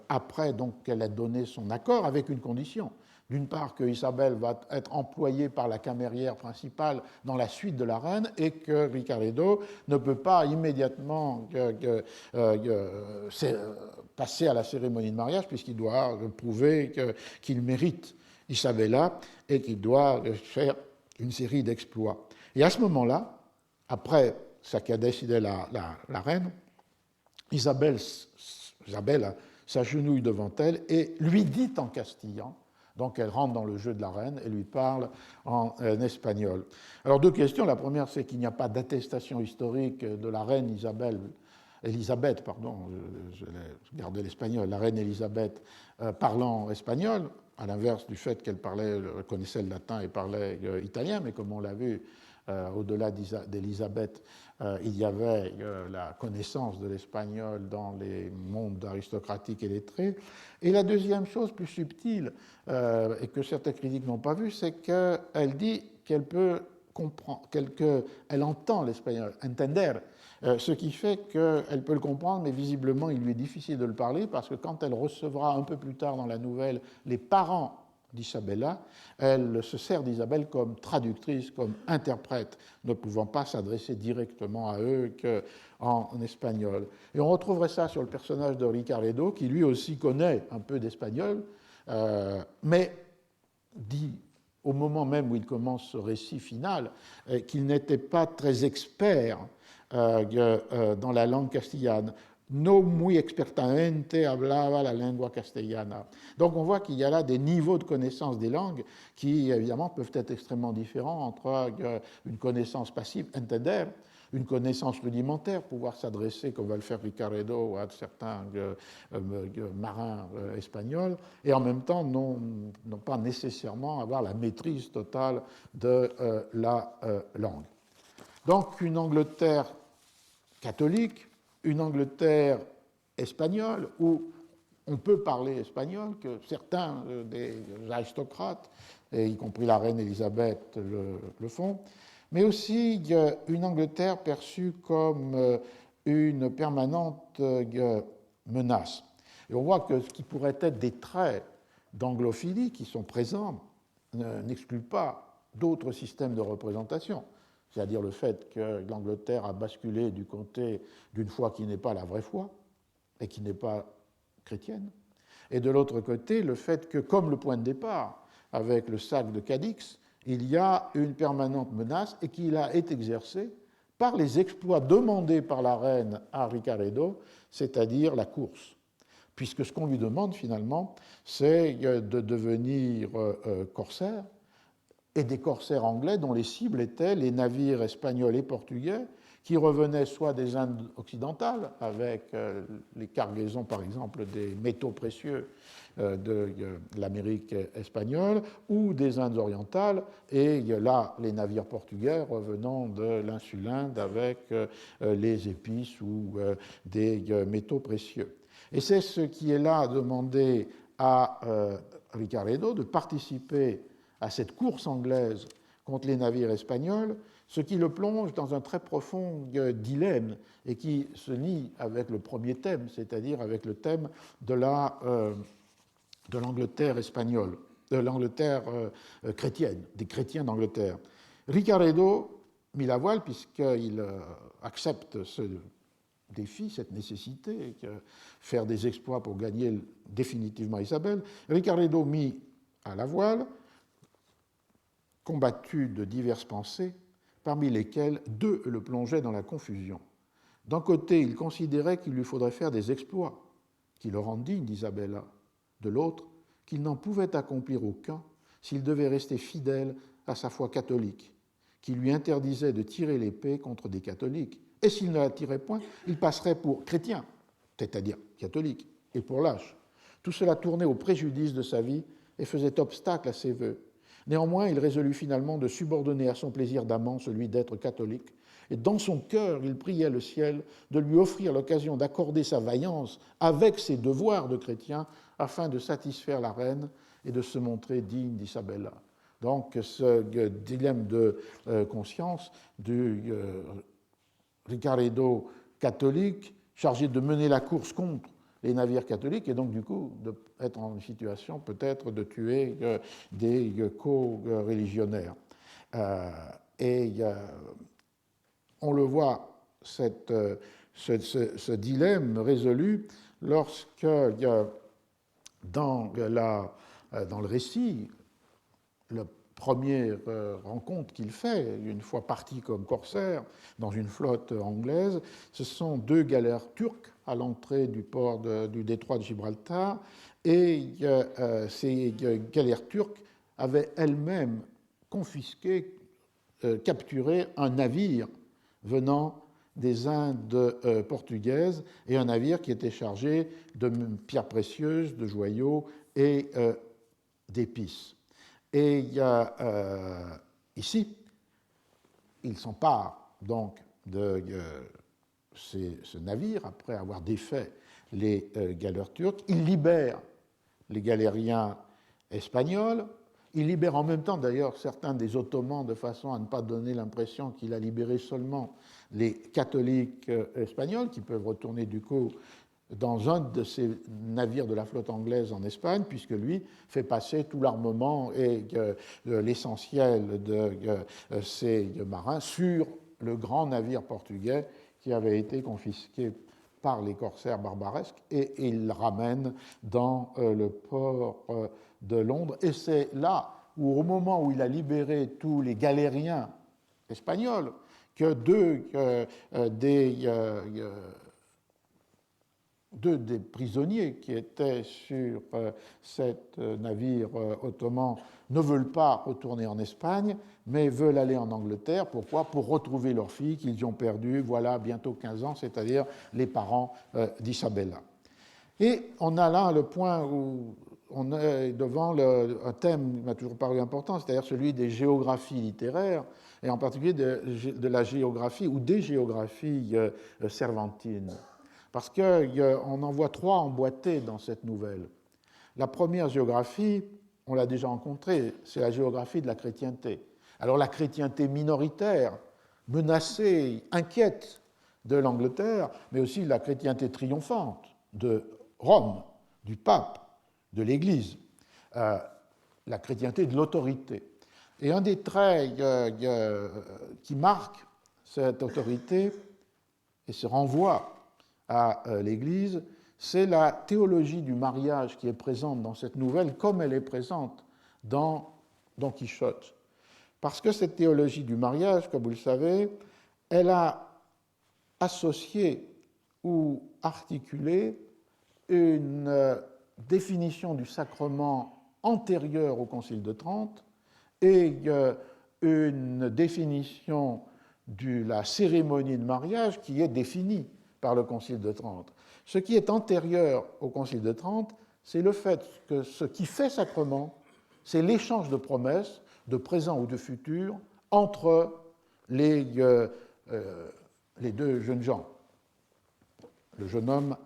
après donc qu'elle a donné son accord avec une condition, d'une part que Isabelle va être employée par la camérière principale dans la suite de la reine et que Ricaredo ne peut pas immédiatement passer à la cérémonie de mariage puisqu'il doit prouver qu'il mérite Isabella et qu'il doit faire une série d'exploits. Et à ce moment-là, après ce qu'a décidé la reine, Isabelle s'agenouille devant elle et lui dit en castillan. Donc elle rentre dans le jeu de la reine et lui parle en espagnol. Alors deux questions. La première, c'est qu'il n'y a pas d'attestation historique de la reine Élisabeth, je gardais l'espagnol, la reine Élisabeth parlant espagnol, à l'inverse du fait qu'elle connaissait le latin et parlait italien, mais comme on l'a vu, au-delà d'Élisabeth, il y avait la connaissance de l'espagnol dans les mondes aristocratiques et lettrés. Et la deuxième chose plus subtile, et que certains critiques n'ont pas vue, c'est qu'elle dit qu'elle peut comprendre, qu'elle entend l'espagnol, entender, ce qui fait qu'elle peut le comprendre, mais visiblement il lui est difficile de le parler, parce que quand elle recevra un peu plus tard dans la nouvelle les parents d'Isabella, elle se sert d'Isabelle comme traductrice, comme interprète, ne pouvant pas s'adresser directement à eux qu'en espagnol. Et on retrouverait ça sur le personnage de Ricaredo, qui lui aussi connaît un peu d'espagnol, mais dit au moment même où il commence ce récit final, qu'il n'était pas très expert dans la langue castillane. No muy expertamente hablaba la lengua castellana. Donc on voit qu'il y a là des niveaux de connaissance des langues qui, évidemment, peuvent être extrêmement différents entre une connaissance passive, entender, une connaissance rudimentaire, pouvoir s'adresser, comme va le faire Ricaredo, à certains marins espagnols, et en même temps non pas nécessairement avoir la maîtrise totale de la langue. Donc une Angleterre catholique, une Angleterre espagnole, où on peut parler espagnol, que certains des aristocrates, et y compris la reine Élisabeth, le font, mais aussi une Angleterre perçue comme une permanente menace. Et on voit que ce qui pourrait être des traits d'anglophilie qui sont présents n'exclut pas d'autres systèmes de représentation, c'est-à-dire le fait que l'Angleterre a basculé du côté d'une foi qui n'est pas la vraie foi et qui n'est pas chrétienne, et de l'autre côté le fait que, comme le point de départ avec le sac de Cadix, il y a une permanente menace et qu'il a été exercé par les exploits demandés par la reine à Ricaredo, c'est-à-dire la course. Puisque ce qu'on lui demande finalement, c'est de devenir corsaire, et des corsaires anglais dont les cibles étaient les navires espagnols et portugais qui revenaient soit des Indes occidentales, avec les cargaisons par exemple des métaux précieux de l'Amérique espagnole, ou des Indes orientales, et là les navires portugais revenant de l'insulinde avec les épices ou des métaux précieux. Et c'est ce qui est là demandé à Ricaredo, de participer à cette course anglaise contre les navires espagnols, ce qui le plonge dans un très profond dilemme et qui se lie avec le premier thème, c'est-à-dire avec le thème de l'Angleterre espagnole, de l'Angleterre chrétienne, des chrétiens d'Angleterre. Ricaredo mit la voile puisqu'il accepte ce défi, cette nécessité, faire des exploits pour gagner définitivement Isabelle. Ricaredo mit à la voile, combattu de diverses pensées, parmi lesquelles deux le plongeaient dans la confusion. D'un côté, il considérait qu'il lui faudrait faire des exploits qui le rendent digne d'Isabella. De l'autre, qu'il n'en pouvait accomplir aucun s'il devait rester fidèle à sa foi catholique, qui lui interdisait de tirer l'épée contre des catholiques. Et s'il ne la tirait point, il passerait pour chrétien, c'est-à-dire catholique, et pour lâche. Tout cela tournait au préjudice de sa vie et faisait obstacle à ses vœux. Néanmoins, il résolut finalement de subordonner à son plaisir d'amant celui d'être catholique, et dans son cœur, il priait le ciel de lui offrir l'occasion d'accorder sa vaillance avec ses devoirs de chrétien afin de satisfaire la reine et de se montrer digne d'Isabella. Donc, ce dilemme de conscience du Ricaredo catholique, chargé de mener la course contre les navires catholiques, et donc du coup d'être en situation peut-être de tuer des co-religionnaires. Et on le voit, ce dilemme résolu lorsque dans le récit, la première rencontre qu'il fait, une fois parti comme corsaire dans une flotte anglaise, ce sont deux galères turques à l'entrée du port du détroit de Gibraltar, et ces galères turques avaient elles-mêmes confisqué, capturé un navire venant des Indes portugaises, et un navire qui était chargé de pierres précieuses, de joyaux et d'épices. Et ici, il s'empare donc de ce navire après avoir défait les galères turques. Il libère les galériens espagnols. Il libère en même temps d'ailleurs certains des Ottomans de façon à ne pas donner l'impression qu'il a libéré seulement les catholiques espagnols qui peuvent retourner du coup dans un de ces navires de la flotte anglaise en Espagne, puisque lui fait passer tout l'armement et l'essentiel de ces marins sur le grand navire portugais qui avait été confisqué par les corsaires barbaresques, et il le ramène dans le port de Londres. Et c'est là ou au moment où il a libéré tous les galériens espagnols, que deux des prisonniers qui étaient sur cet navire ottoman ne veulent pas retourner en Espagne, mais veulent aller en Angleterre. Pourquoi? Pour retrouver leur fille qu'ils ont perdue, voilà, bientôt 15 ans, c'est-à-dire les parents d'Isabella. Et on a là le point où on est devant un thème qui m'a toujours paru important, c'est-à-dire celui des géographies littéraires, et en particulier de la géographie ou des géographies cervantines. Parce qu'on en voit trois emboîtées dans cette nouvelle. La première géographie, on l'a déjà rencontrée, c'est la géographie de la chrétienté. Alors la chrétienté minoritaire, menacée, inquiète de l'Angleterre, mais aussi la chrétienté triomphante de Rome, du pape, de l'Église, la chrétienté de l'autorité. Et un des traits qui marque cette autorité et se renvoie à l'Église, c'est la théologie du mariage qui est présente dans cette nouvelle, comme elle est présente dans Don Quichotte. Parce que cette théologie du mariage, comme vous le savez, elle a associé ou articulé une définition du sacrement antérieure au Concile de Trente et une définition de la cérémonie de mariage qui est définie par le Concile de Trente. Ce qui est antérieur au Concile de Trente, c'est le fait que ce qui fait sacrement, c'est l'échange de promesses, de présent ou de futur, entre les deux jeunes gens, le jeune homme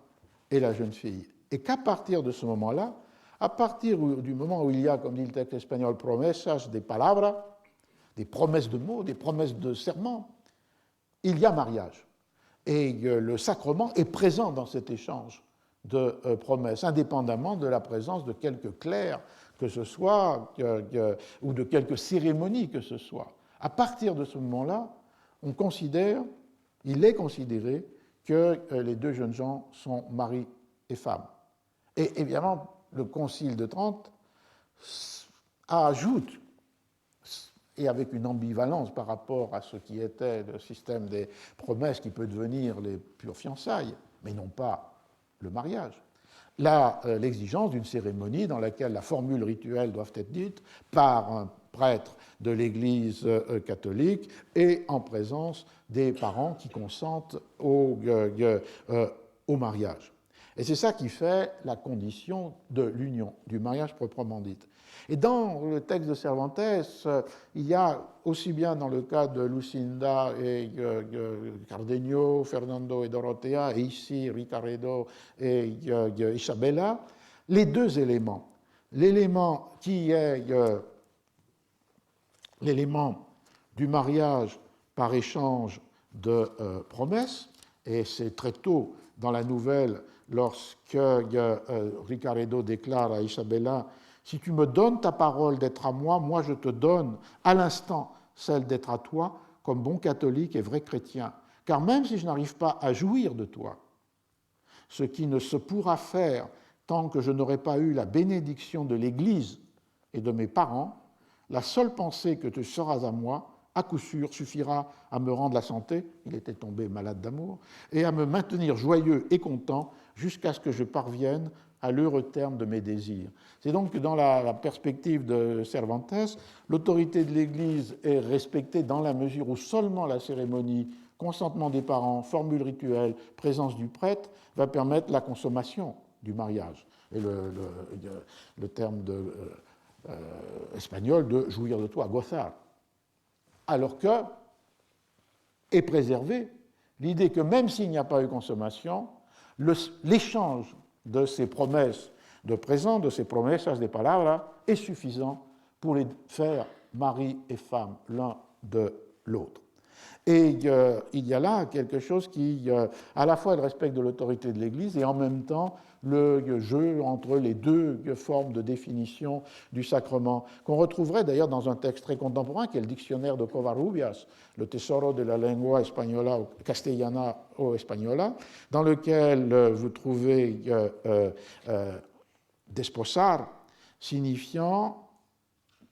et la jeune fille. Et qu'à partir de ce moment-là, à partir du moment où il y a, comme dit le texte espagnol, promesas de palabra, des promesses de mots, des promesses de serments, il y a mariage. Et le sacrement est présent dans cet échange de promesses, indépendamment de la présence de quelques clercs que ce soit, ou de quelques cérémonies que ce soit. À partir de ce moment-là, il est considéré que les deux jeunes gens sont mari et femme. Et évidemment, le Concile de Trente ajoute, et avec une ambivalence par rapport à ce qui était le système des promesses qui peut devenir les pures fiançailles, mais non pas le mariage, l'exigence d'une cérémonie dans laquelle la formule rituelle doit être dite par un prêtre de l'Église catholique et en présence des parents qui consentent au mariage. Et c'est ça qui fait la condition de l'union, du mariage proprement dit. Et dans le texte de Cervantes, il y a aussi bien dans le cas de Lucinda et Cardenio, Fernando et Dorothea, et ici Ricaredo et Isabella, les deux éléments. L'élément qui est l'élément du mariage par échange de promesses, et c'est très tôt dans la nouvelle lorsque Ricaredo déclare à Isabella « Si tu me donnes ta parole d'être à moi, moi je te donne à l'instant celle d'être à toi comme bon catholique et vrai chrétien. Car même si je n'arrive pas à jouir de toi, ce qui ne se pourra faire tant que je n'aurai pas eu la bénédiction de l'Église et de mes parents, la seule pensée que tu seras à moi, à coup sûr, suffira à me rendre la santé, il était tombé malade d'amour, et à me maintenir joyeux et content jusqu'à ce que je parvienne à l'heureux terme de mes désirs. » C'est donc que dans la perspective de Cervantes, l'autorité de l'Église est respectée dans la mesure où seulement la cérémonie, consentement des parents, formule rituelle, présence du prêtre, va permettre la consommation du mariage. Et le terme espagnol de jouir de toi, gozar. Alors que est préservée l'idée que même s'il n'y a pas eu consommation, l'échange de ces promesses de présent, de ces promesas de palabra, est suffisant pour les faire mari et femme l'un de l'autre. Et il y a là quelque chose qui, à la fois, respecte de l'autorité de l'Église et en même temps le jeu entre les deux formes de définition du sacrement, qu'on retrouverait d'ailleurs dans un texte très contemporain qui est le dictionnaire de Covarrubias, le Tesoro de la Lengua Española, Castellana o Española, dans lequel vous trouvez desposar, signifiant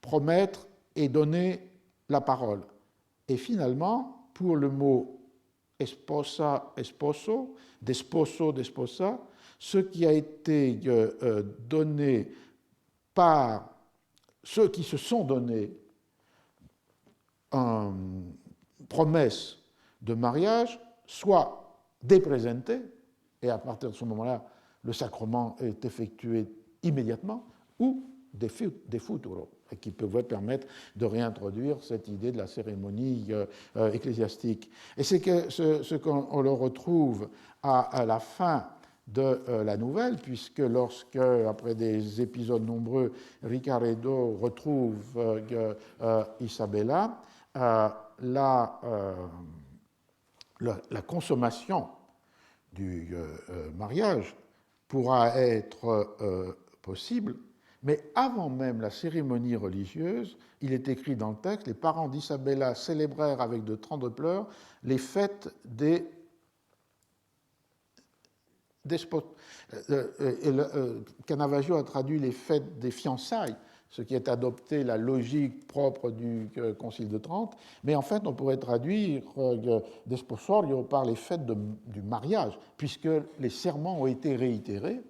promettre et donner la parole. Et finalement, pour le mot esposa, esposo, desposo, desposa, ce qui a été donné par ceux qui se sont donnés une promesse de mariage, soit déprésenté, et à partir de ce moment-là, le sacrement est effectué immédiatement, ou des futuro, qui pouvaient permettre de réintroduire cette idée de la cérémonie ecclésiastique. Et c'est ce qu'on le retrouve à la fin de la nouvelle, puisque lorsque, après des épisodes nombreux, Ricaredo retrouve Isabella, la consommation du mariage pourra être possible, mais avant même la cérémonie religieuse, il est écrit dans le texte, les parents d'Isabella célébrèrent avec de grandes pleurs les fêtes des Canavaggio a traduit les fêtes des fiançailles, ce qui est adopté la logique propre du Concile de Trente, mais en fait on pourrait traduire desposorio par les fêtes du mariage, puisque les serments ont été réitérés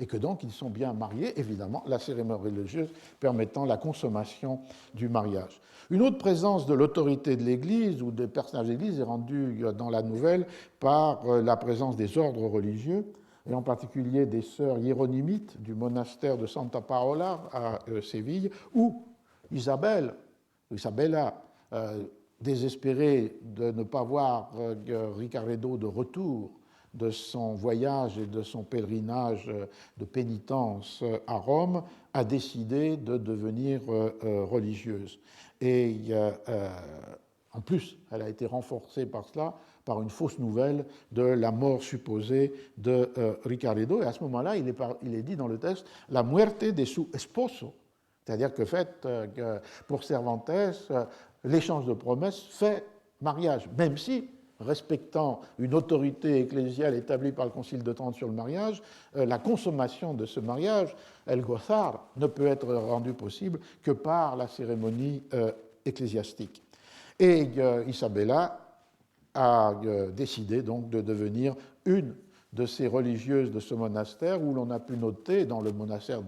et que donc ils sont bien mariés, évidemment, la cérémonie religieuse permettant la consommation du mariage. Une autre présence de l'autorité de l'Église ou des personnages de l'Église est rendue dans la nouvelle par la présence des ordres religieux, et en particulier des sœurs hiéronymites du monastère de Santa Paola à Séville, ou Isabella, désespérée de ne pas voir Ricaredo de retour de son voyage et de son pèlerinage de pénitence à Rome, a décidé de devenir religieuse. Et en plus, elle a été renforcée par cela, par une fausse nouvelle de la mort supposée de Ricaredo. Et à ce moment-là, il est dit dans le texte « la muerte de su esposo », c'est-à-dire que pour Cervantes, l'échange de promesses fait mariage, même si, respectant une autorité ecclésiale établie par le Concile de Trente sur le mariage, la consommation de ce mariage, el gozar, ne peut être rendue possible que par la cérémonie ecclésiastique. Et Isabella a décidé donc de devenir une de ces religieuses de ce monastère, où l'on a pu noter dans le monastère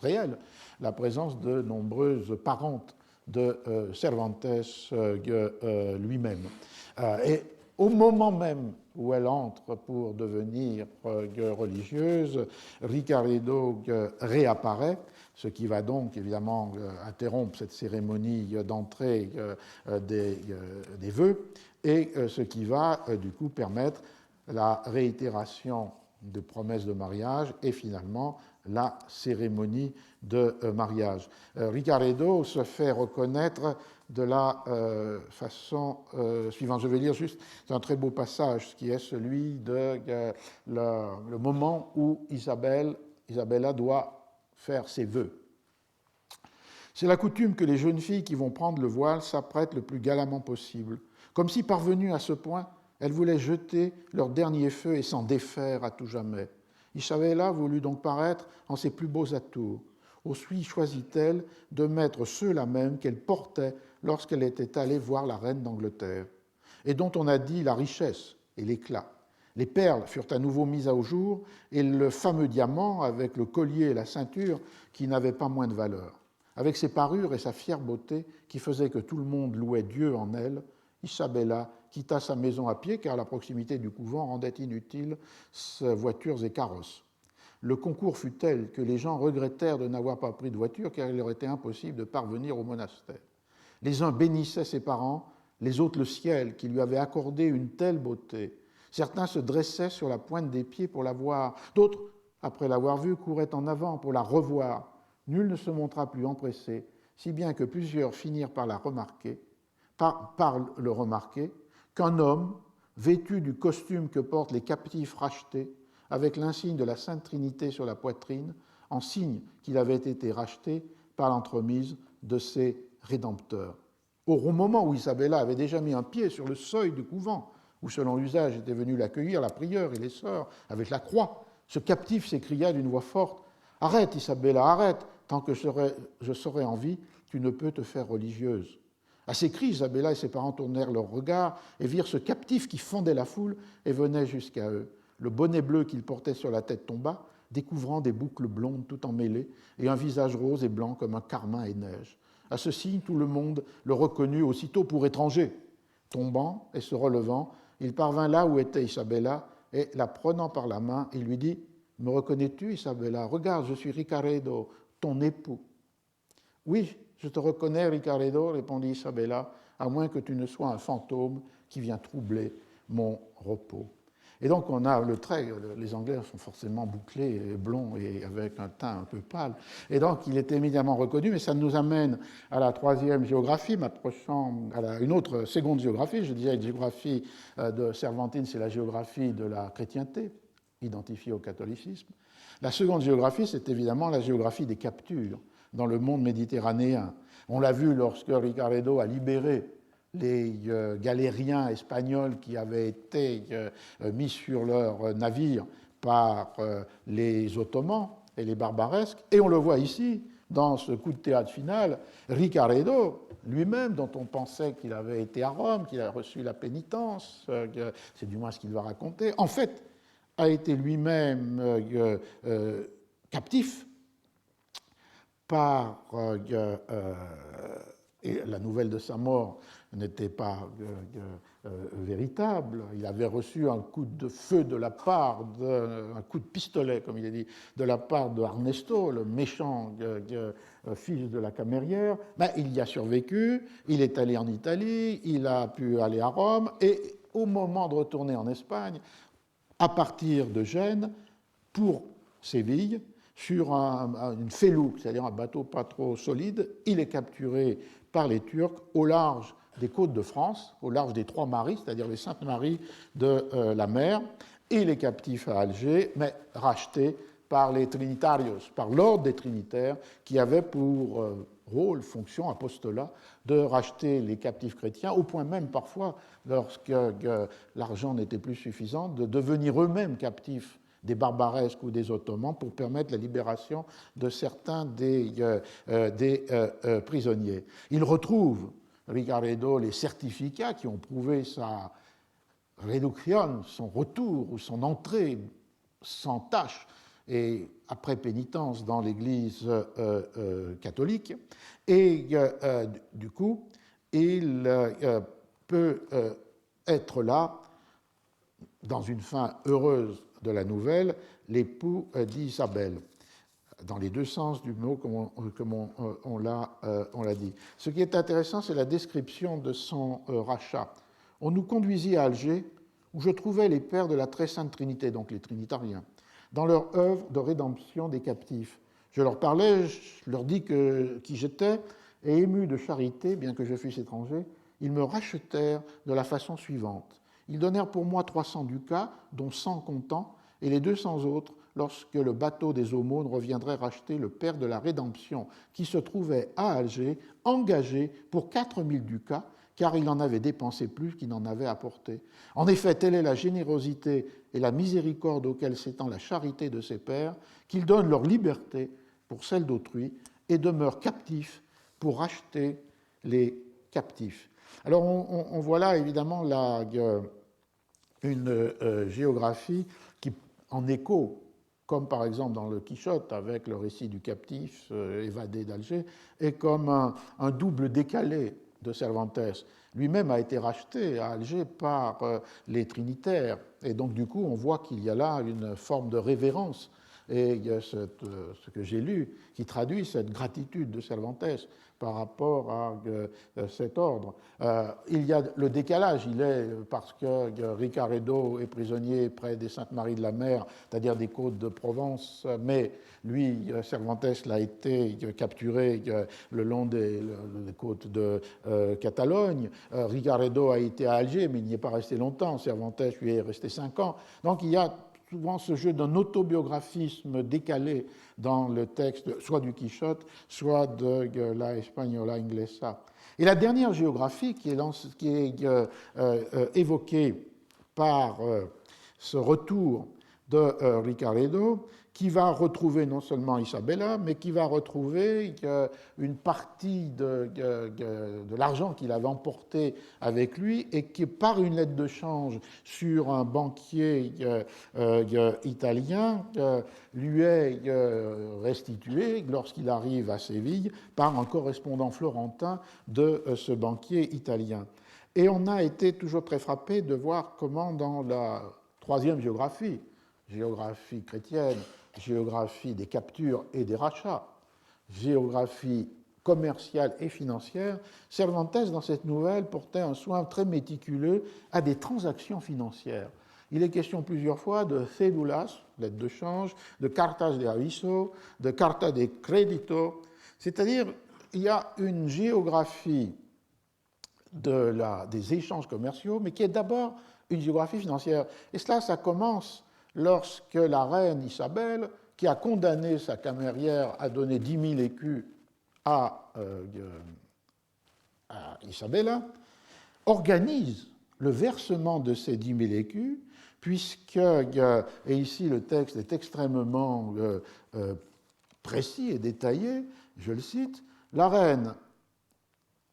réel la présence de nombreuses parentes de Cervantes lui-même. Et au moment même où elle entre pour devenir religieuse, Ricaredo réapparaît, ce qui va donc évidemment interrompre cette cérémonie d'entrée des vœux, et ce qui va du coup permettre la réitération de promesses de mariage et finalement la cérémonie de mariage. Ricaredo se fait reconnaître de la façon suivante. Je vais lire juste un très beau passage qui est celui de le moment où Isabella doit faire ses vœux. C'est la coutume que les jeunes filles qui vont prendre le voile s'apprêtent le plus galamment possible, comme si parvenues à ce point, elles voulaient jeter leur dernier feu et s'en défaire à tout jamais. Isabella voulut donc paraître en ses plus beaux atours. Aussi choisit-elle de mettre ceux-là même qu'elle portait lorsqu'elle était allée voir la reine d'Angleterre, et dont on a dit la richesse et l'éclat. Les perles furent à nouveau mises au jour, et le fameux diamant, avec le collier et la ceinture, qui n'avaient pas moins de valeur. Avec ses parures et sa fière beauté, qui faisait que tout le monde louait Dieu en elle, Isabella quitta sa maison à pied, car la proximité du couvent rendait inutiles voitures et carrosses. Le concours fut tel que les gens regrettèrent de n'avoir pas pris de voiture, car il leur était impossible de parvenir au monastère. Les uns bénissaient ses parents, les autres le ciel, qui lui avait accordé une telle beauté. Certains se dressaient sur la pointe des pieds pour la voir, d'autres, après l'avoir vue, couraient en avant pour la revoir. Nul ne se montra plus empressé, si bien que plusieurs finirent par le remarquer, qu'un homme, vêtu du costume que portent les captifs rachetés, avec l'insigne de la Sainte Trinité sur la poitrine, en signe qu'il avait été racheté par l'entremise de ses rédempteurs. Au moment où Isabella avait déjà mis un pied sur le seuil du couvent, où selon l'usage était venu l'accueillir la prieure et les sœurs avec la croix, ce captif s'écria d'une voix forte « Arrête, Isabella, arrête, tant que je serai en vie, tu ne peux te faire religieuse. » À ces cris, Isabella et ses parents tournèrent leurs regards et virent ce captif qui fondait la foule et venait jusqu'à eux. Le bonnet bleu qu'il portait sur la tête tomba, découvrant des boucles blondes tout emmêlées et un visage rose et blanc comme un carmin et neige. À ce signe, tout le monde le reconnut aussitôt pour étranger. Tombant et se relevant, il parvint là où était Isabella et, la prenant par la main, il lui dit « Me reconnais-tu, Isabella? Regarde, je suis Ricaredo, ton époux. » « Oui, je te reconnais, Ricaredo, répondit Isabella, à moins que tu ne sois un fantôme qui vient troubler mon repos. » Et donc on a le trait, les Anglais sont forcément bouclés, et blonds et avec un teint un peu pâle. Et donc il est éminemment reconnu, mais ça nous amène à la troisième géographie, m'approchant à une autre seconde géographie. Je disais, une géographie de Cervantine, c'est la géographie de la chrétienté, identifiée au catholicisme. La seconde géographie, c'est évidemment la géographie des captures dans le monde méditerranéen. On l'a vu lorsque Ricaredo a libéré les galériens espagnols qui avaient été mis sur leur navire par les Ottomans et les Barbaresques. Et on le voit ici, dans ce coup de théâtre final, Ricaredo, lui-même, dont on pensait qu'il avait été à Rome, qu'il a reçu la pénitence, c'est du moins ce qu'il va raconter, en fait, a été lui-même captif par... et la nouvelle de sa mort n'était pas véritable. Il avait reçu un coup de feu de la part, un coup de pistolet, comme il est dit, de la part de Ernesto, le méchant fils de la camérière. Mais il y a survécu, il est allé en Italie, il a pu aller à Rome, et au moment de retourner en Espagne, à partir de Gênes, pour Séville, sur une felouk, c'est-à-dire un bateau pas trop solide, il est capturé par les Turcs au large des côtes de France, au large des Trois-Maries, c'est-à-dire les Saintes-Maries de la mer. Il est captif à Alger, mais racheté par les Trinitarios, par l'ordre des Trinitaires, qui avait pour rôle, fonction, apostolat, de racheter les captifs chrétiens, au point même parfois, lorsque l'argent n'était plus suffisant, de devenir eux-mêmes captifs des Barbaresques ou des Ottomans pour permettre la libération de certains des prisonniers. Il retrouve, Ricaredo, les certificats qui ont prouvé sa réduction, son retour ou son entrée sans tâche et après pénitence dans l'Église catholique. Et du coup, il peut être là, dans une fin heureuse de la nouvelle, l'époux d'Isabelle, dans les deux sens du mot, comme on l'a dit. Ce qui est intéressant, c'est la description de son rachat. On nous conduisit à Alger, où je trouvais les pères de la très sainte Trinité, donc les Trinitariens, dans leur œuvre de rédemption des captifs. Je leur parlais, je leur dis qui j'étais, et ému de charité, bien que je fusse étranger, ils me rachetèrent de la façon suivante. Ils donnèrent pour moi 300 ducats, dont 100 comptants, et les 200 autres lorsque le bateau des aumônes reviendrait racheter le père de la rédemption qui se trouvait à Alger, engagé pour 4000 ducats, car il en avait dépensé plus qu'il n'en avait apporté. En effet, telle est la générosité et la miséricorde auxquelles s'étend la charité de ses pères, qu'ils donnent leur liberté pour celle d'autrui et demeurent captifs pour racheter les captifs. Alors on voit là évidemment une géographie qui, en écho, comme par exemple dans le Quichotte avec le récit du captif évadé d'Alger, est comme un double décalé de Cervantes. Lui-même a été racheté à Alger par les Trinitaires, et donc du coup on voit qu'il y a là une forme de révérence, et il y a ce que j'ai lu qui traduit cette gratitude de Cervantes par rapport à cet ordre. Il y a le décalage, il est parce que Ricaredo est prisonnier près des Saintes-Maries de la Mer, c'est-à-dire des côtes de Provence, mais lui, Cervantes, l'a été capturé le long des côtes de Catalogne. Ricaredo a été à Alger, mais il n'y est pas resté longtemps. Cervantes lui est resté 5 ans. Donc il y a souvent ce jeu d'un autobiographisme décalé dans le texte, soit du Quichotte, soit de la Española Inglesa. Et la dernière géographie qui est évoquée par ce retour de Ricaredo, qui va retrouver non seulement Isabella, mais qui va retrouver une partie de l'argent qu'il avait emporté avec lui et qui, par une lettre de change sur un banquier italien, lui est restitué lorsqu'il arrive à Séville par un correspondant florentin de ce banquier italien. Et on a été toujours très frappé de voir comment dans la troisième géographie chrétienne, géographie des captures et des rachats, géographie commerciale et financière, Cervantes, dans cette nouvelle, portait un soin très méticuleux à des transactions financières. Il est question plusieurs fois de cédulas, lettres de change, de cartas de aviso, de carta de crédito, c'est-à-dire il y a une géographie des échanges commerciaux, mais qui est d'abord une géographie financière. Et cela, ça commence lorsque la reine Isabelle, qui a condamné sa camérière à donner 10 000 écus à Isabella, organise le versement de ces 10 000 écus, puisque, et ici le texte est extrêmement précis et détaillé, je le cite, la reine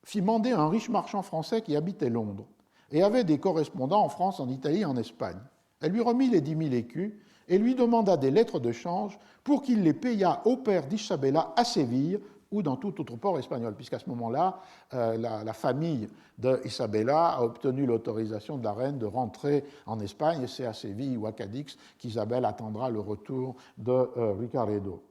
fit mander un riche marchand français qui habitait Londres et avait des correspondants en France, en Italie et en Espagne. Elle lui remit les 10 000 écus et lui demanda des lettres de change pour qu'il les payât au père d'Isabella à Séville ou dans tout autre port espagnol, puisqu'à ce moment-là, la famille d'Isabella a obtenu l'autorisation de la reine de rentrer en Espagne, et c'est à Séville ou à Cadix qu'Isabelle attendra le retour de Ricaredo.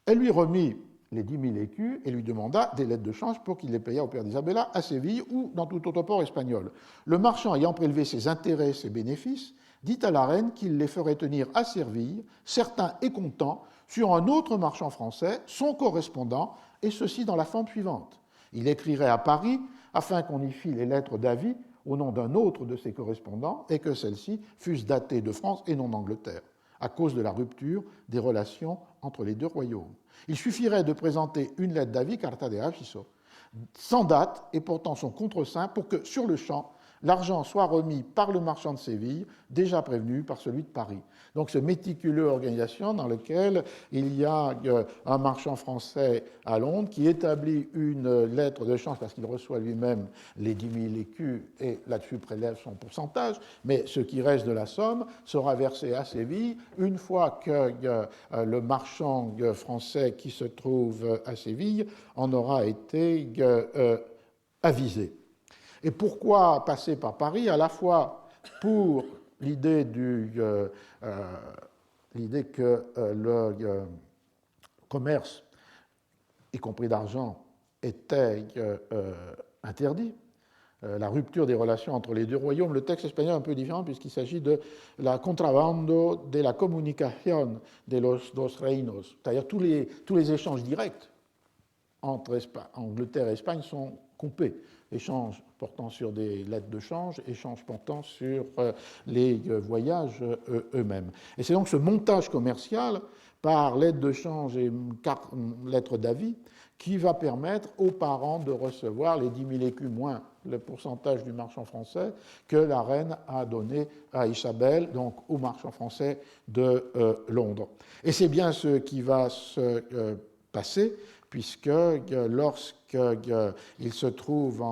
Elle lui remit les 10 000 écus et lui demanda des lettres de change pour qu'il les payât au père d'Isabella à Séville ou dans tout autre port espagnol. Le marchand, ayant prélevé ses intérêts et ses bénéfices, dit à la reine qu'il les ferait tenir à Séville, certain et content, sur un autre marchand français, son correspondant, et ceci dans la forme suivante. Il écrirait à Paris afin qu'on y fît les lettres d'avis au nom d'un autre de ses correspondants et que celles-ci fussent datées de France et non d'Angleterre, à cause de la rupture des relations entre les deux royaumes. Il suffirait de présenter une lettre d'avis, carta de aviso, sans date et portant son contreseing pour que, sur le champ, l'argent soit remis par le marchand de Séville, déjà prévenu par celui de Paris. Donc, ce méticuleux organisation dans lequel il y a un marchand français à Londres qui établit une lettre de change parce qu'il reçoit lui-même les 10 000 écus et là-dessus prélève son pourcentage, mais ce qui reste de la somme sera versé à Séville une fois que le marchand français qui se trouve à Séville en aura été avisé. Et pourquoi passer par Paris? À la fois pour l'idée que le commerce, y compris d'argent, était interdit, la rupture des relations entre les deux royaumes. Le texte espagnol est un peu différent puisqu'il s'agit de la contrabando de la comunicación de los dos reinos, c'est-à-dire tous les échanges directs entre Angleterre et Espagne sont coupés. Échanges portant sur des lettres de change, échanges portant sur les voyages eux-mêmes. Et c'est donc ce montage commercial par lettres de change et lettres d'avis qui va permettre aux parents de recevoir les 10 000 écus moins le pourcentage du marchand français que la reine a donné à Isabelle, donc au marchand français de Londres. Et c'est bien ce qui va se passer, puisque lorsqu'il se trouve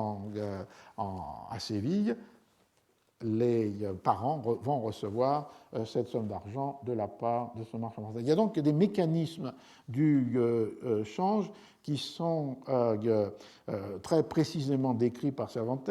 à Séville, les parents vont recevoir cette somme d'argent de la part de ce marchand français. Il y a donc des mécanismes du change qui sont très précisément décrits par Cervantes,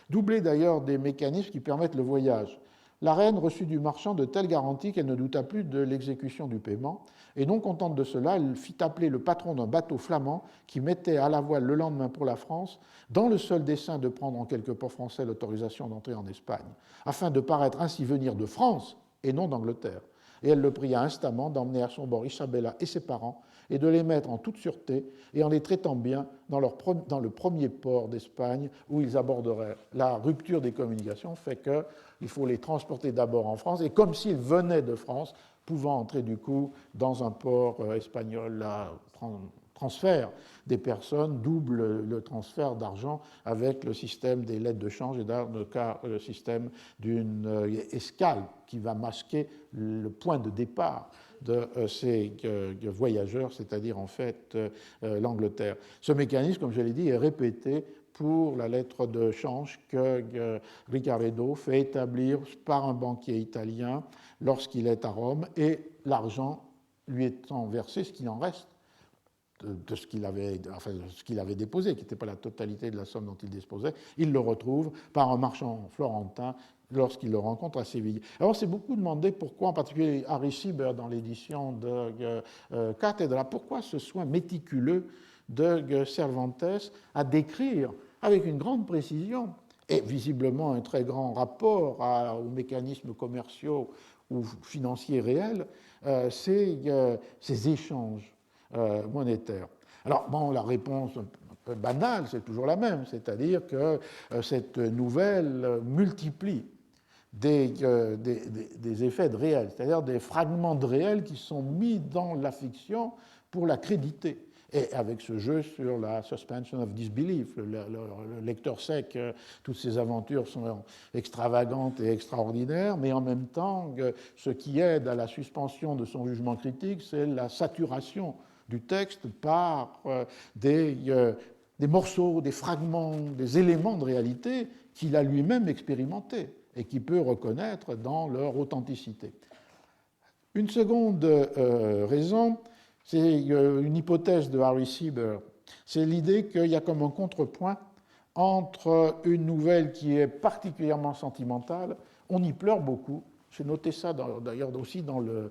doublés d'ailleurs des mécanismes qui permettent le voyage. La reine reçut du marchand de telles garanties qu'elle ne douta plus de l'exécution du paiement, et non contente de cela, elle fit appeler le patron d'un bateau flamand qui mettait à la voile le lendemain pour la France, dans le seul dessein de prendre en quelque port français l'autorisation d'entrer en Espagne, afin de paraître ainsi venir de France et non d'Angleterre. Et elle le pria instamment d'emmener à son bord Isabella et ses parents, et de les mettre en toute sûreté et en les traitant bien dans le premier port d'Espagne où ils aborderaient. La rupture des communications fait qu'il faut les transporter d'abord en France, et comme s'ils venaient de France, pouvant entrer du coup dans un port espagnol à transfert des personnes double le transfert d'argent avec le système des lettres de change et dans le cas le système d'une escale qui va masquer le point de départ de ces voyageurs, c'est-à-dire en fait l'Angleterre. Ce mécanisme, comme je l'ai dit, est répété pour la lettre de change que Ricaredo fait établir par un banquier italien lorsqu'il est à Rome, et l'argent lui étant versé, ce qu'il en reste de ce qu'il avait déposé, qui n'était pas la totalité de la somme dont il disposait, il le retrouve par un marchand florentin lorsqu'il le rencontre à Séville. Alors c'est beaucoup demandé pourquoi, en particulier Harry Sieber dans l'édition de Cathedra, pourquoi ce soin méticuleux de Cervantes à décrire avec une grande précision et visiblement un très grand rapport aux mécanismes commerciaux ou financiers réels, ces échanges monétaires. Alors, bon, la réponse un peu banale, c'est toujours la même, c'est-à-dire que cette nouvelle multiplie des effets de réel, c'est-à-dire des fragments de réel qui sont mis dans la fiction pour la créditer. Et avec ce jeu sur la suspension of disbelief, le lecteur sait que toutes ces aventures sont extravagantes et extraordinaires, mais en même temps, ce qui aide à la suspension de son jugement critique, c'est la saturation du texte par des morceaux, des fragments, des éléments de réalité qu'il a lui-même expérimentés et qu'il peut reconnaître dans leur authenticité. Une seconde raison, c'est une hypothèse de Harry Sieber, c'est l'idée qu'il y a comme un contrepoint entre une nouvelle qui est particulièrement sentimentale, on y pleure beaucoup. J'ai noté ça d'ailleurs aussi dans le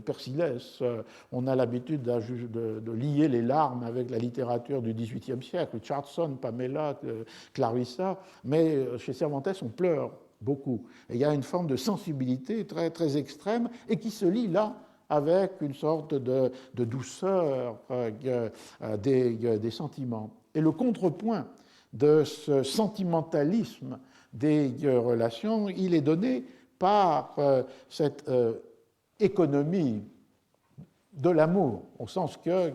Persillès. On a l'habitude de lier les larmes avec la littérature du XVIIIe siècle, Richardson, Pamela, Clarissa, mais chez Cervantes, on pleure beaucoup. Et il y a une forme de sensibilité très, très extrême et qui se lie là avec une sorte de douceur des sentiments. Et le contrepoint de ce sentimentalisme des relations, il est donné par cette économie de l'amour, au sens que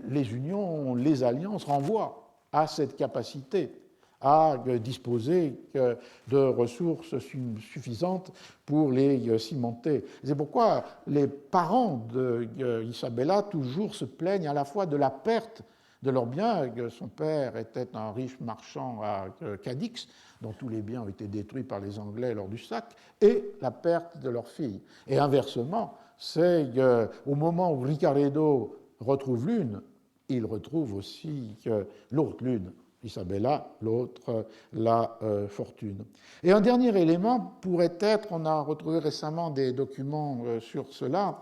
les unions, les alliances renvoient à cette capacité à disposer de ressources suffisantes pour les cimenter. C'est pourquoi les parents d'Isabella toujours se plaignent à la fois de la perte de leurs biens. Son père était un riche marchand à Cadix, dont tous les biens ont été détruits par les Anglais lors du sac, et la perte de leur fille. Et inversement, c'est au moment où Ricaredo retrouve l'une, il retrouve aussi l'autre l'une, Isabella, l'autre la fortune. Et un dernier élément pourrait être, on a retrouvé récemment des documents sur cela,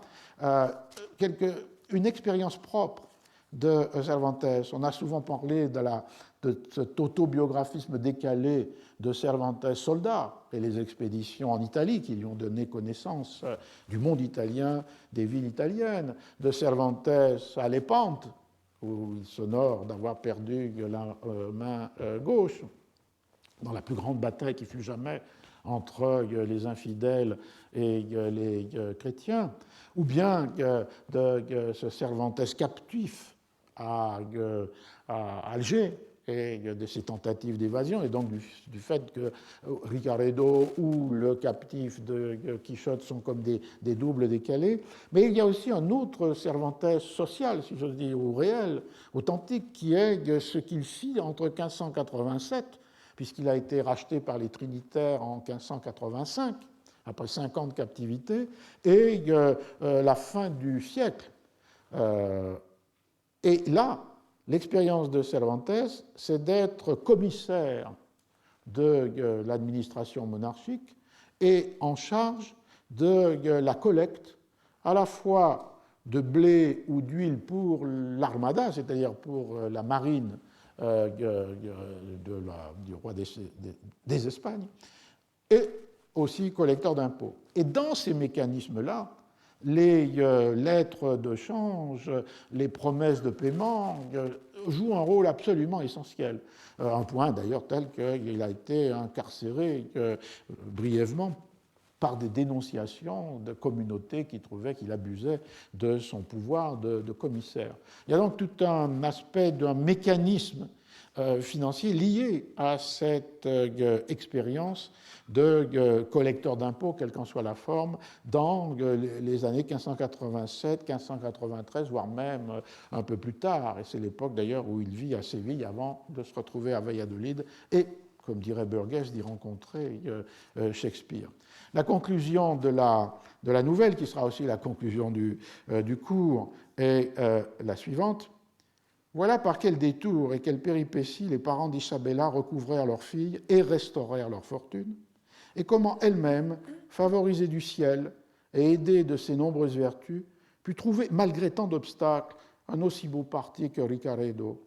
une expérience propre de Cervantes. On a souvent parlé de cet autobiographisme décalé de Cervantes soldat et les expéditions en Italie qui lui ont donné connaissance du monde italien, des villes italiennes, de Cervantes à Lépante, où il s'honore d'avoir perdu la main gauche dans la plus grande bataille qui fut jamais entre les infidèles et les chrétiens, ou bien de ce Cervantes captif à Alger et de ses tentatives d'évasion, et donc du fait que Ricaredo ou le captif de Quichotte sont comme des doubles décalés. Mais il y a aussi un autre Cervantes social, si j'ose dire, ou réel, authentique, qui est ce qu'il fit entre 1587, puisqu'il a été racheté par les Trinitaires en 1585, après 5 ans de captivité, et la fin du siècle. Et là, l'expérience de Cervantes, c'est d'être commissaire de l'administration monarchique et en charge de la collecte à la fois de blé ou d'huile pour l'armada, c'est-à-dire pour la marine du roi des Espagnes, et aussi collecteur d'impôts. Et dans ces mécanismes-là, les lettres de change, les promesses de paiement jouent un rôle absolument essentiel. Un point d'ailleurs tel qu'il a été incarcéré brièvement par des dénonciations de communautés qui trouvaient qu'il abusait de son pouvoir de commissaire. Il y a donc tout un aspect d'un mécanisme financier lié à cette expérience de collecteur d'impôts, quelle qu'en soit la forme, dans les années 1587, 1593, voire même un peu plus tard. Et c'est l'époque d'ailleurs où il vit à Séville avant de se retrouver à Valladolid et, comme dirait Burgess, d'y rencontrer Shakespeare. La conclusion de la nouvelle, qui sera aussi la conclusion du cours, est la suivante. Voilà par quel détour et quelle péripétie les parents d'Isabella recouvrèrent leur fille et restaurèrent leur fortune, et comment elle-même, favorisée du ciel et aidée de ses nombreuses vertus, put trouver, malgré tant d'obstacles, un aussi beau parti que Ricaredo.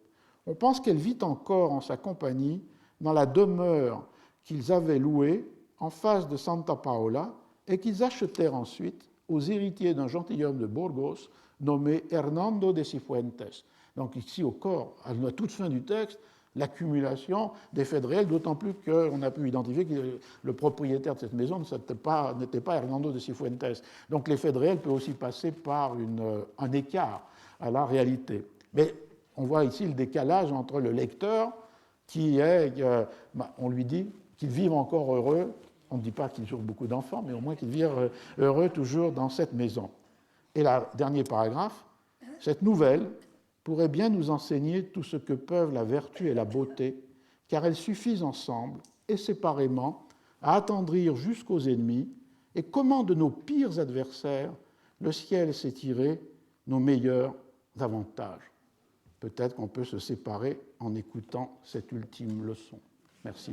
On pense qu'elle vit encore en sa compagnie dans la demeure qu'ils avaient louée en face de Santa Paola et qu'ils achetèrent ensuite aux héritiers d'un gentilhomme de Burgos nommé Hernando de Cifuentes. Donc ici, au corps, à la toute fin du texte, l'accumulation des faits réels, d'autant plus qu'on a pu identifier que le propriétaire de cette maison n'était pas Hernando de Cifuentes. Donc l'effet de réel peut aussi passer par un écart à la réalité. Mais on voit ici le décalage entre le lecteur qui est, on lui dit qu'ils vivent encore heureux, on ne dit pas qu'ils ont beaucoup d'enfants, mais au moins qu'ils vivent heureux toujours dans cette maison. Et le dernier paragraphe, cette nouvelle pourrait bien nous enseigner tout ce que peuvent la vertu et la beauté, car elles suffisent ensemble et séparément à attendrir jusqu'aux ennemis, et comment de nos pires adversaires le ciel sait tirer nos meilleurs avantages. Peut-être qu'on peut se séparer en écoutant cette ultime leçon. Merci.